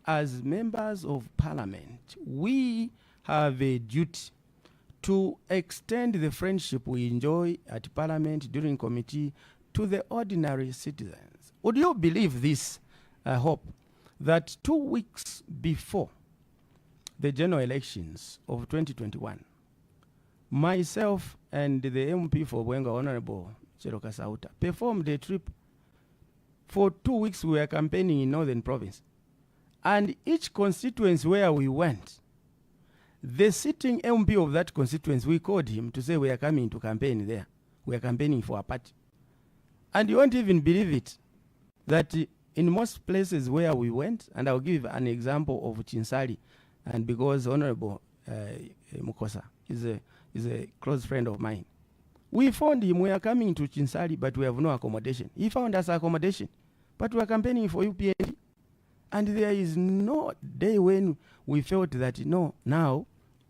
as members of parliament, we have a duty to extend the friendship we enjoy at parliament during committee to the ordinary citizens. Would you believe this, Hope, that 2 weeks before the general elections of 2021, myself and the MP for Bwenga, Honorable Cheroka Sauta, performed a trip. For 2 weeks we were campaigning in Northern Province. And each constituency where we went, the sitting MP of that constituency, we called him to say we are coming to campaign there. We are campaigning for a party. And you won't even believe it, that in most places where we went, and I'll give an example of Chinsali, and because Honorable Mukosa is a close friend of mine, we found him. We are coming to Chinsali, but we have no accommodation. He found us accommodation, but we are campaigning for UPND. And there is no day when we felt that, now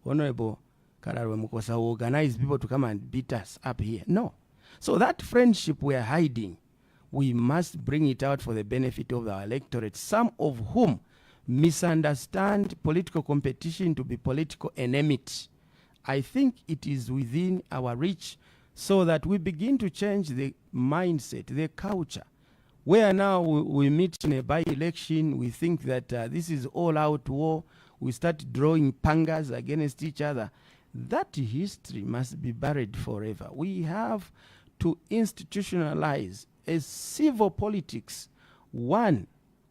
Honorable Kararwe Mukosa will organize people to come and beat us up here. No. So that friendship we are hiding, we must bring it out for the benefit of our electorate, some of whom misunderstand political competition to be political enmity. I think it is within our reach so that we begin to change the mindset, the culture, where now we meet in a by-election, we think that this is all-out war, we start drawing pangas against each other. That history must be buried forever. We have to institutionalize a civil politics, one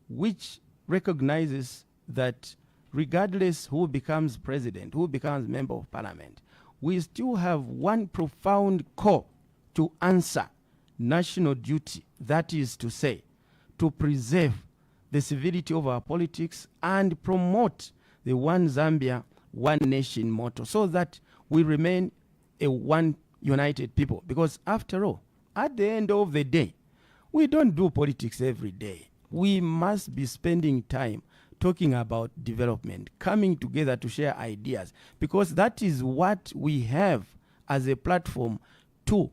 which recognizes that regardless who becomes president, who becomes member of parliament, we still have one profound call to answer national duty, that is to say, to preserve the civility of our politics and promote the one Zambia, one nation motto, so that we remain a one united people. Because after all, at the end of the day, we don't do politics every day. We must be spending time talking about development, coming together to share ideas, because that is what we have as a platform to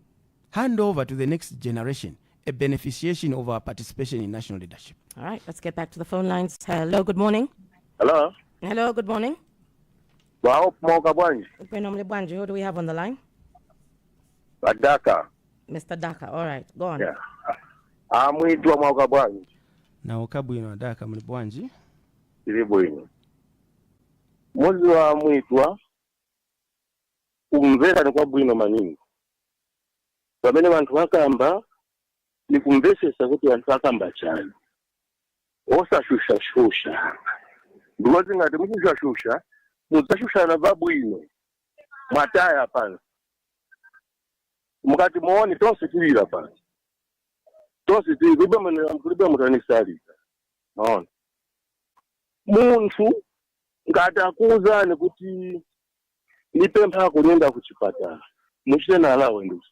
hand over to the next generation, a beneficiation of our participation in national leadership. All right, let's get back to the phone lines. Hello, good morning. Hello. Hello, good morning. Who do we have on the line? Daka. Mr. Daka, all right, go on. Yeah. Mweetwa Mwauka Bwanji. Na ukabwino Daka muli bwanji? Tili bwino. Mwezi wa Mweetwa kumvera ni kwa bwino maningi. Pamene bantu bakamba ni kumvesesa kuti bantu bakamba cyane. Osashusha. Because ngati mukushashusha, muzashushana babwino. Mwataya pana. Mukati muone tonse tilira pana. Tonse tilira kulibe mutanisali. Naona. Muntu ngati akuza kuti nipempha kunyenda kuchipatala. Muchite nalawe nduso.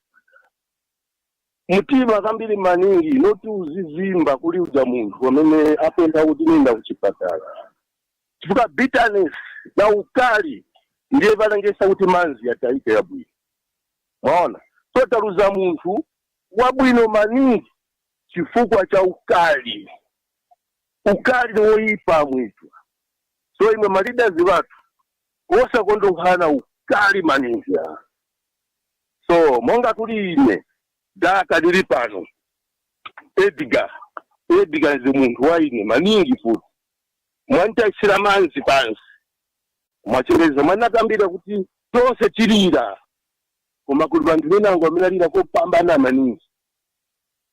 Mutima kambiri maningi noti uzizimba kuli uja muntu wamene apenda kuti nenda kuchipatala. Chifukwa bitterness na ukali ndiye valengesa kuti manzi yataike yabwino. Maona totaluza munthu wabwino maningi chifukwa cha ukali woyipa Mweetwa. So imwe maleaders bathu osakondokana ukali maningi. So monga tuli ine daka lili pano Edgar ndi munthu wa ine maningi futi mwantaisira manzi pansi mwachengereza mwanatambira kuti tonse tilira koma kuli banthu benango amene alira kopambana maningi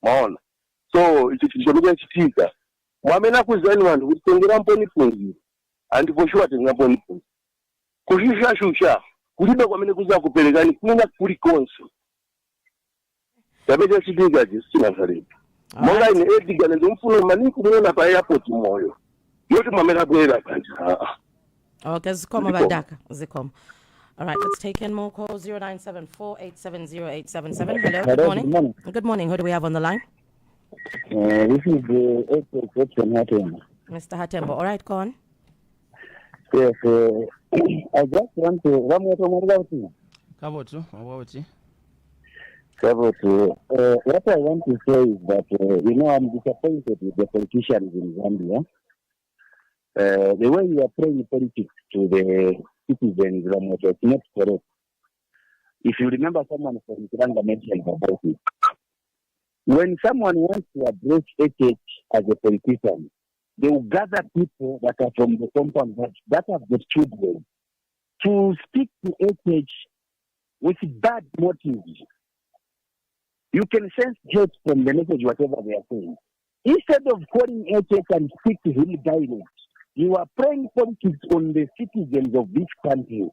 maona. So ichi chomwe chitika mwamene akuzani wanthu kuti tengera mponi fungi andiposhuwa tengera mponi fungi kushusha kulibe kwamene kuza kuperekani kuna kuli konse tabeja chitika chisinasaleka monga ine Edgar ndi mfuno maningi kumuona pa airport moyo yoti mwamene abwera kanje. Okay, zikoma badaka zikoma. All right, let's take in more calls. 0974-870-877. Hello, good morning. Good morning. Who do we have on the line? This is the Spokesperson Hon. Mr. Hatembo. All right, go on. Yes, I just want to what I want to say is that I'm disappointed with the politicians in Zambia. The way you are playing politics to the citizens is not correct. If you remember, someone from Kiranga mentioned about it. When someone wants to address HH as a politician, they will gather people that are from the compound that have the children to speak to HH with bad motives. You can sense hate from the message, whatever they are saying. Instead of calling HH and speak to him direct, you are playing politics on the citizens of this country.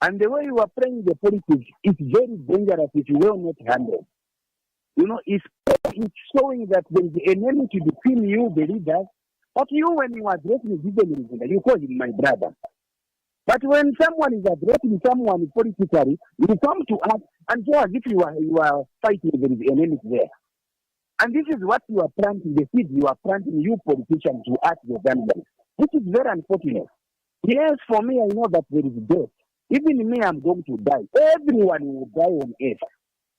And the way you are playing the politics is very dangerous if you will not handle. It's showing that there is enmity between you, the leaders, but you, when you are addressing the you call him my brother. But when someone is addressing someone politically, you come to us and so as if you are fighting, there is enmity there. And this is what you are planting, the seed you are planting, you politicians, to ask the Zambians. This is very unfortunate. Yes, for me, I know that there is death. Even me, I'm going to die. Everyone will die on earth.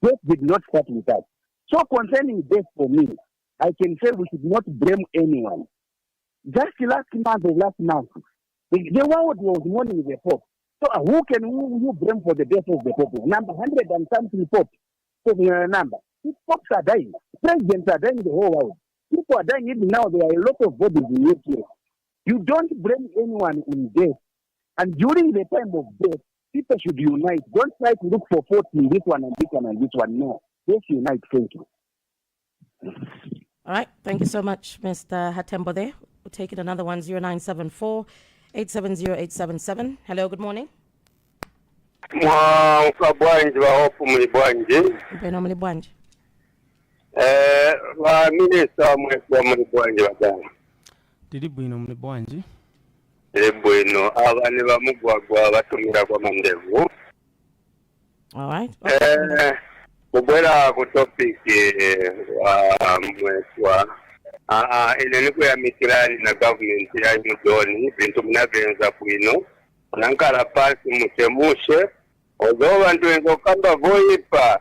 Death did not start with us. So concerning death for me, I can say we should not blame anyone. Just last month, the world was mourning the Pope. So who can you blame for the death of the Pope? Number 100 and something Pope. So the number. Popes are dying. Presidents are dying in the whole world. People are dying even now. There are a lot of bodies in UK. You don't blame anyone in death. And during the time of death, people should unite. Don't try to look for fault in this one and this one and this one. No. Let's unite. Thank you. All right. Thank you so much, Mr. Hatembo there. We'll take it another one, 0974-870-877. Hello, good morning. Mukabwanji wa hofu mlibwanji. Mpeno mlibwanji. Wa Minister Mweetwa mlibwanji wadana. Tiri bwino mlibwanji. Bwino abane bamugwagwa batumira kwa mandevu. All right. Kubwera ku topic wa Mweetwa. Ile niko ya Ministerial na government ya Mudoni bintu mnavenza bwino. Nankala pasi mutemushe ozo bantu enzo kamba voyipa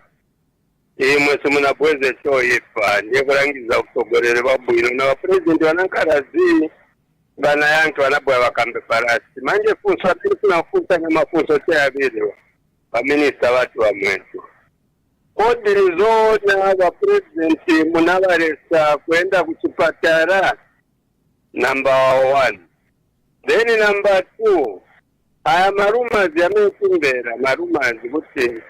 imwe simunabweze choyipa ndiye kulangiza kutogolere babwino na president wanankala zi bana yantu anabwa bakambe farasi manje funso atili kuna funsa nyama funso tea video wa minister watu wa Mweetwa kodiri zona wa president munabaresa kwenda kuchipatara number 1. Then number 2, aya marumazi yamekumbera marumazi kuti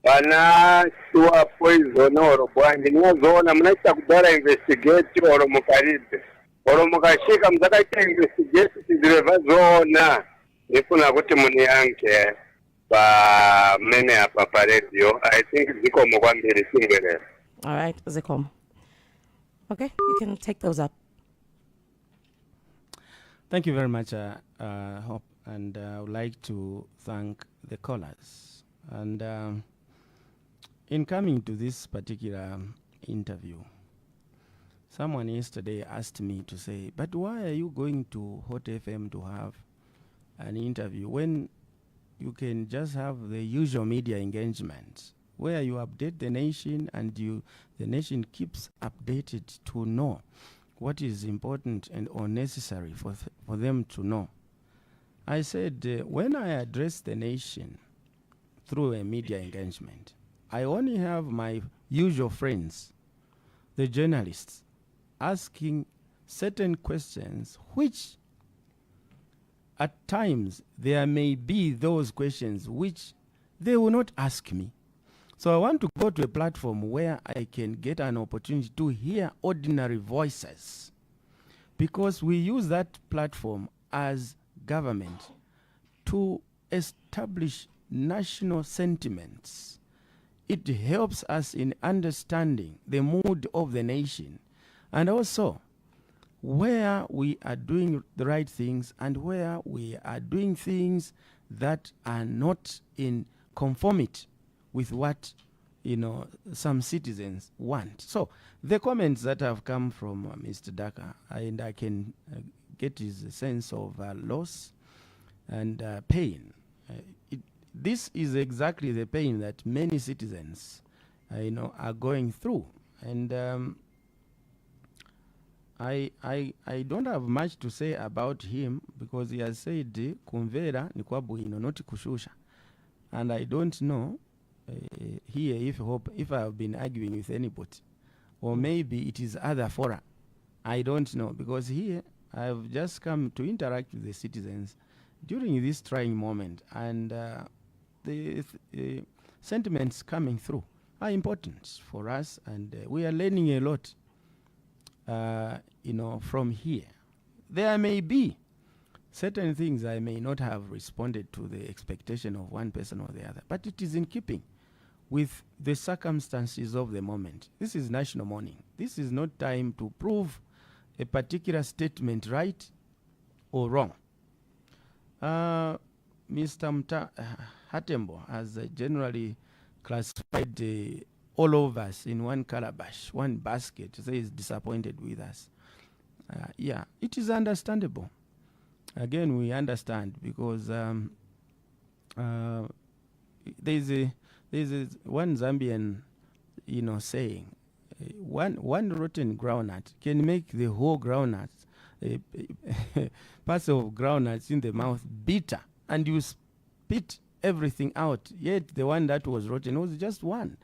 bana tuwa poison oro bwanji nyazoona munaita kudara investigate oro mukaride oro mukashika muzakaita investigate tizireva zona nifuna kuti muni yanke pa mene apa pa radio. I think zikomo kwambiri singwelera. All right, zikomo. Okay, you can take those up. Thank you very much, Hope. And I would like to thank the callers. And in coming to this particular interview, someone yesterday asked me to say, but why are you going to Hot FM to have an interview when you can just have the usual media engagement where you update the nation and the nation keeps updated to know what is important and or necessary for them to know. I said, when I address the nation through a media engagement, I only have my usual friends, the journalists, asking certain questions which at times there may be those questions which they will not ask me. So I want to go to a platform where I can get an opportunity to hear ordinary voices, because we use that platform as government to establish national sentiments. It helps us in understanding the mood of the nation, and also where we are doing the right things and where we are doing things that are not in conformity with what some citizens want. So the comments that have come from Mr. Daka, and I can get his sense of loss and pain. This is exactly the pain that many citizens are going through, and I don't have much to say about him, because he has said kumvera ni kwa bwino, not kushusha. And I don't know here if I have been arguing with anybody, or maybe it is other fora. I don't know, because here I have just come to interact with the citizens during this trying moment, and the sentiments coming through are important for us, and we are learning a lot from here. There may be certain things I may not have responded to the expectation of one person or the other, but it is in keeping with the circumstances of the moment. This is national mourning. This is not time to prove a particular statement right or wrong. Mr. Hatembo has generally classified all of us in one calabash, one basket. He is disappointed with us. Yeah, it is understandable. Again, we understand, because there's one Zambian, saying, one rotten groundnut can make the whole groundnut, parts of groundnuts in the mouth bitter, and you spit everything out. Yet the one that was rotten was just one.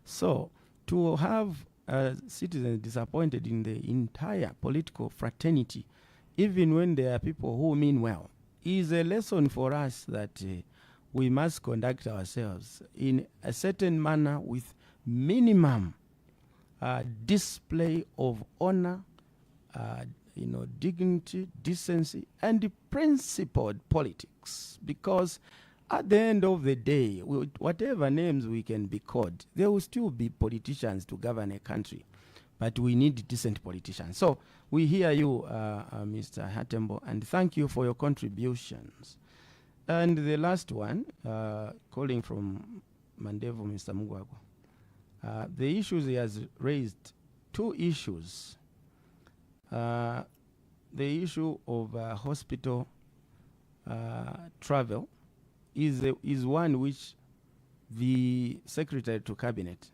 So to have citizens disappointed in the entire political fraternity, even when there are people who mean well, is a lesson for us that we must conduct ourselves in a certain manner with minimum display of honor, dignity, decency, and principled politics. Because at the end of the day, whatever names we can be called, there will still be politicians to govern a country. But we need decent politicians. So we hear you, Mr. Hatembo, and thank you for your contributions. And the last one, calling from Mandevu, Mr. Mweetwa. The issues he has raised, two issues. The issue of hospital travel is one which the Secretary to Cabinet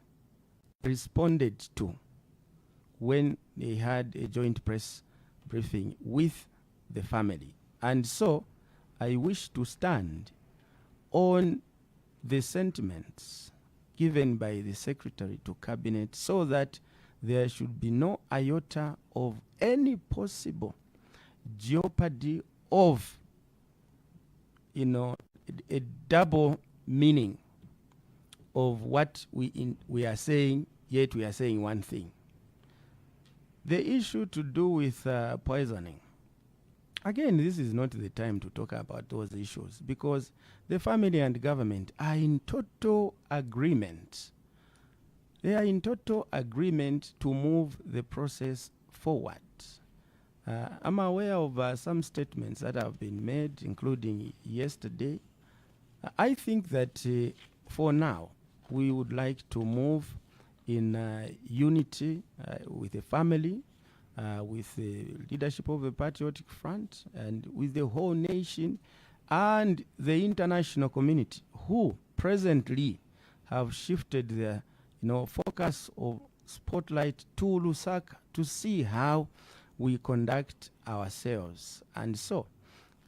responded to when they had a joint press briefing with the family. And so I wish to stand on the sentiments given by the Secretary to Cabinet, so that there should be no iota of any possible jeopardy of, a double meaning of what we are saying, yet we are saying one thing. The issue to do with poisoning, again, this is not the time to talk about those issues, because the family and government are in total agreement. They are in total agreement to move the process forward. I'm aware of some statements that have been made, including yesterday. I think that for now, we would like to move in unity with the family, with the leadership of the Patriotic Front, and with the whole nation and the international community, who presently have shifted their, focus of spotlight to Lusaka to see how we conduct ourselves. And so,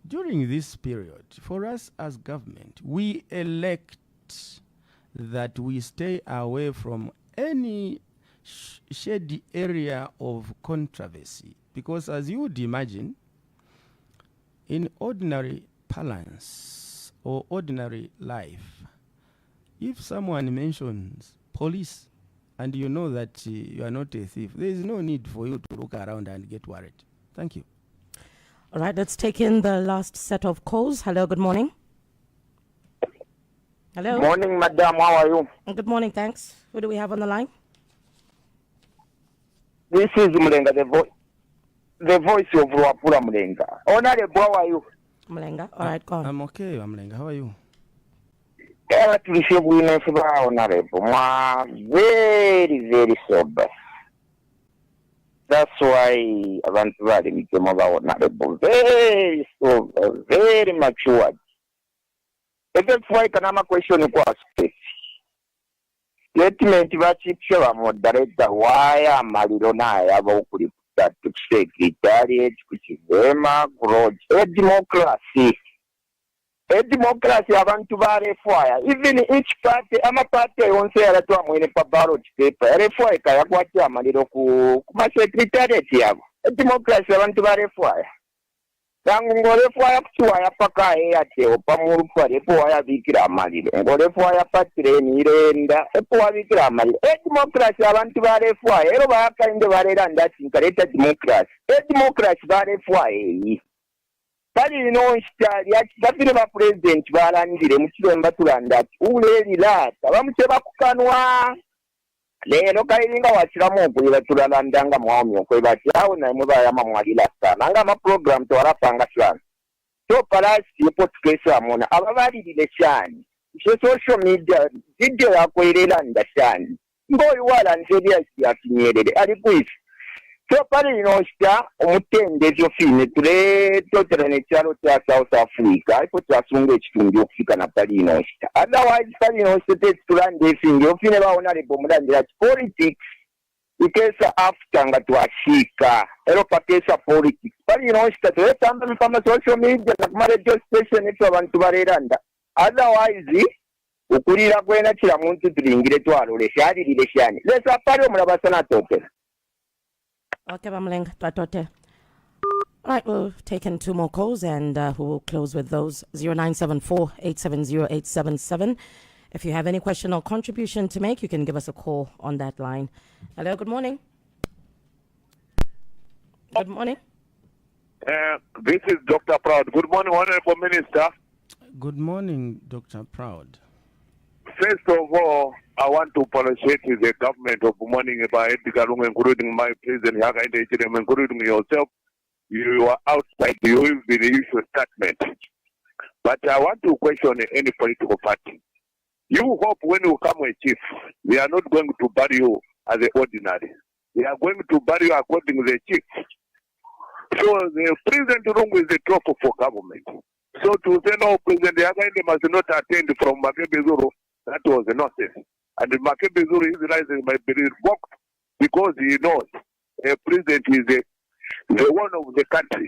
during this period, for us as government, we elect that we stay away from any shady area of controversy. Because as you would imagine, in ordinary parlance or ordinary life, if someone mentions police and you know that you are not a thief, there is no need for you to look around and get worried. Thank you. All right, let's take in the last set of calls. Hello, good morning. Hello. Morning, madam. How are you? Good morning, thanks. Who do we have on the line? This is Mlenga, the voice of Ruapura Mlenga. Honorable, how are you? Mlenga. All right, go on. I'm okay, Mlenga. How are you? Honorable. Very, very sober. That's why abantu bali mikemo ba honorable. Very sober, very matured. That's why kanama question kwa space. Statement bachipshe ba moderator waya amaliro naye abawukulipita to secretariat kuchivema grudge democracy abantu barefwaya even each party ama party yonse yaratwa mwene pa ballot paper yarefwaya kayakwati amaliro ku ma secretariat yabo democracy abantu barefwaya nangu ngorefwaya kuchwaya paka eyateo pamuru parefwaya bikira amaliro ngorefwaya patreni irenda epwa bikira amaliro democracy abantu barefwaya ero bakainde barera ndati nkareta democracy barefwaya Pali shitali yakitafire ba president balandire mukiremba tulanda ati ulelilata bamucheba kukanwa lero kailinga wachiramu okulira tulalandanga mwami okwe bati awo na muba yamamwalila sana anga ma program to warapanga sana so palasi yepo tukesa amona ababalile cyane social media video yakwerela ndashani ngoyi wala nzedia yakinyerere ali kwisi so pali shita omutendezi ofine tule toterane cyaro cya South Africa ipo twasunga ekitundu okufika na pali shita otherwise pali shita tulande finge ofine baona libo mulandira politics ikesa after nga twashika ero pakesa politics pali shita tule tamba kama social media na kuma radio station eto abantu bareranda otherwise ukulira kwena kila muntu tulingire twalole shali lile shani lesa pali omulabasana tokera. Okay, Bamleng, Twatote. All right, we'll take in two more calls and we'll close with those. 0974-870-877. If you have any question or contribution to make, you can give us a call on that line. Hello, good morning. Good morning. This is Dr. Proud. Good morning, Honorable Minister. Good morning, Dr. Proud. First of all, I want to apologize to the government of mourning about Edgar Lungu, including my President Chagwa, including yourself. You are outside. You will be the issue statement. But I want to question any political party. You hope when you come a chief, they are not going to bury you as the ordinary. They are going to bury you according to the chief. So the President Lungu is the top for government. So to say no, President Chagwa must not attend from Makebezuru, that was a nonsense. And Makebezuru is rising by being revoked because he knows a president is the one of the country.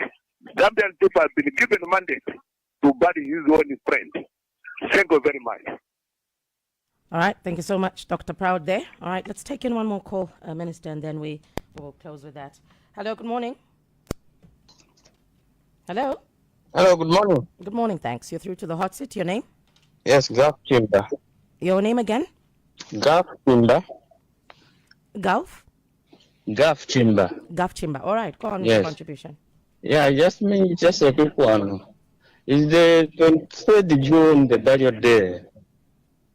Zambian people have been given a mandate to bury his own friend. Thank you very much. All right, thank you so much, Dr. Proud there. All right, let's take in one more call, Minister, and then we will close with that. Hello, good morning. Hello. Hello, good morning. Good morning, thanks. You're through to the hot seat. Your name? Yes, Gulf Timber. Your name again? Gulf Timber. Gulf? Gulf Timber. Gulf Timber. All right, go on with Yes. your contribution. Yeah, just a quick one. Is the 23rd June the burial day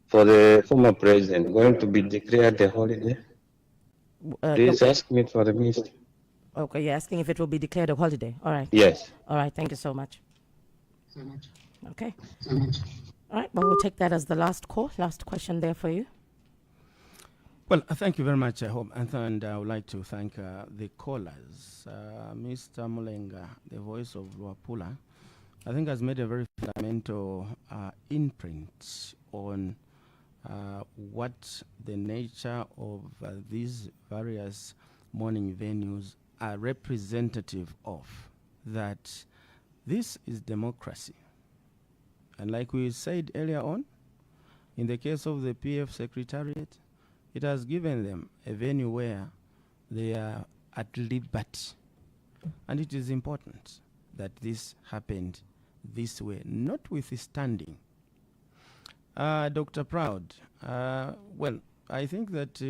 for the former president going to be declared a holiday? Please ask me for the minister. Okay, you're asking if it will be declared a holiday. All right. Yes. All right, thank you so much. Okay. All right, well, we'll take that as the last call. Last question there for you. Well, thank you very much, Hope. And I would like to thank the callers. Mr. Mulenga, the voice of Luapula, I think has made a very fundamental imprint on what the nature of these various mourning venues are representative of, that this is democracy. And like we said earlier on, in the case of the PF Secretariat, it has given them a venue where they are at liberty. And it is important that this happened this way, notwithstanding. Dr. Proud, well, I think that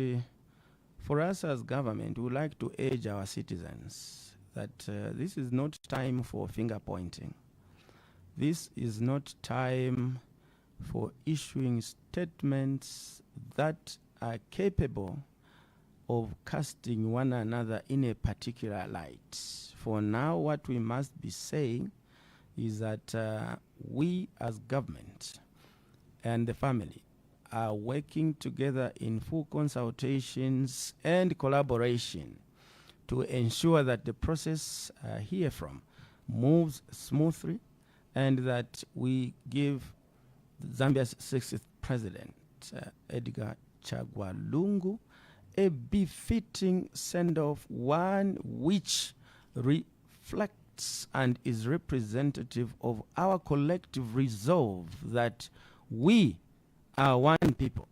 for us as government, we would like to urge our citizens that this is not time for finger pointing. This is not time for issuing statements that are capable of casting one another in a particular light. For now, what we must be saying is that we as government and the family are working together in full consultations and collaboration to ensure that the process herefrom moves smoothly, and that we give Zambia's 60th President, Edgar Chagwa Lungu, a befitting send-off, one which reflects and is representative of our collective resolve that we are one people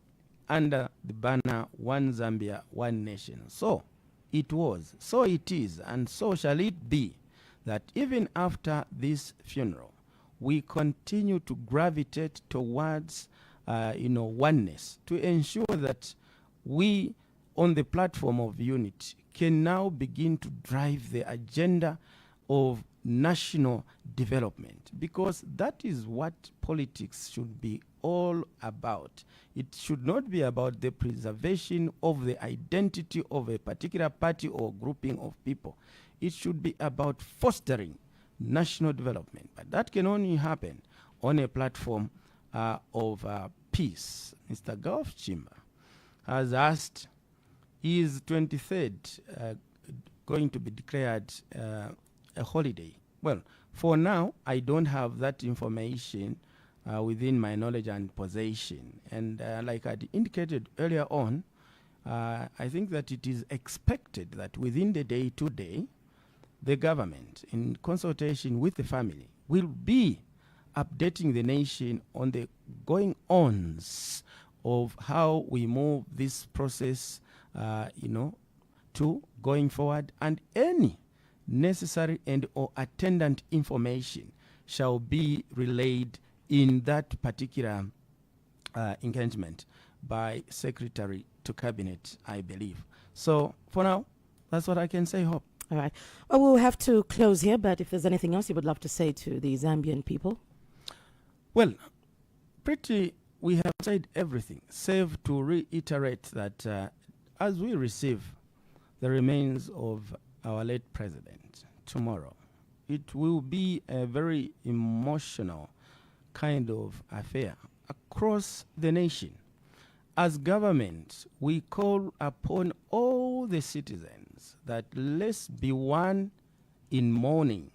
under the banner One Zambia, One Nation. So it was, so it is, and so shall it be, that even after this funeral, we continue to gravitate towards oneness, to ensure that we, on the platform of unity, can now begin to drive the agenda of national development, because that is what politics should be all about. It should not be about the preservation of the identity of a particular party or grouping of people. It should be about fostering national development. But that can only happen on a platform of peace. Mr. Gulf Chimba has asked, is 23rd going to be declared a holiday? Well, for now, I don't have that information within my knowledge and possession. And like I indicated earlier on, I think that it is expected that within the day today, the government, in consultation with the family, will be updating the nation on the going-ons of how we move this process, to going forward, and any necessary and or attendant information shall be relayed in that particular engagement by Secretary to Cabinet, I believe. So for now, that's what I can say, Hope. All right. Well, we'll have to close here, but if there's anything else you would love to say to the Zambian people? Well, we have said everything, save to reiterate that as we receive the remains of our late president tomorrow, it will be a very emotional kind of affair across the nation. As government, we call upon all the citizens that let's be one in mourning,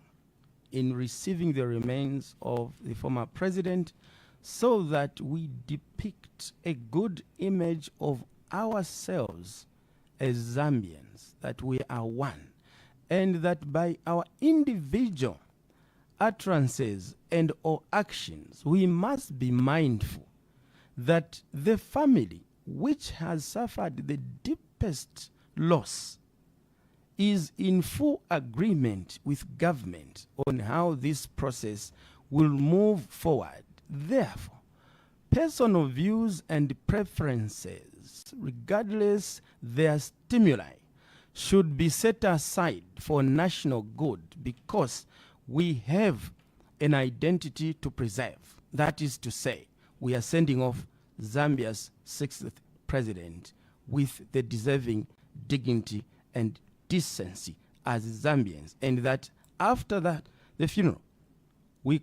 in receiving the remains of the former president, so that we depict a good image of ourselves as Zambians, that we are one, and that by our individual utterances and or actions, we must be mindful that the family which has suffered the deepest loss is in full agreement with government on how this process will move forward. Therefore, personal views and preferences, regardless their stimuli, should be set aside for national good, because we have an identity to preserve. That is to say, we are sending off Zambia's 60th president with the deserving dignity and decency as Zambians, and that after that, the funeral, we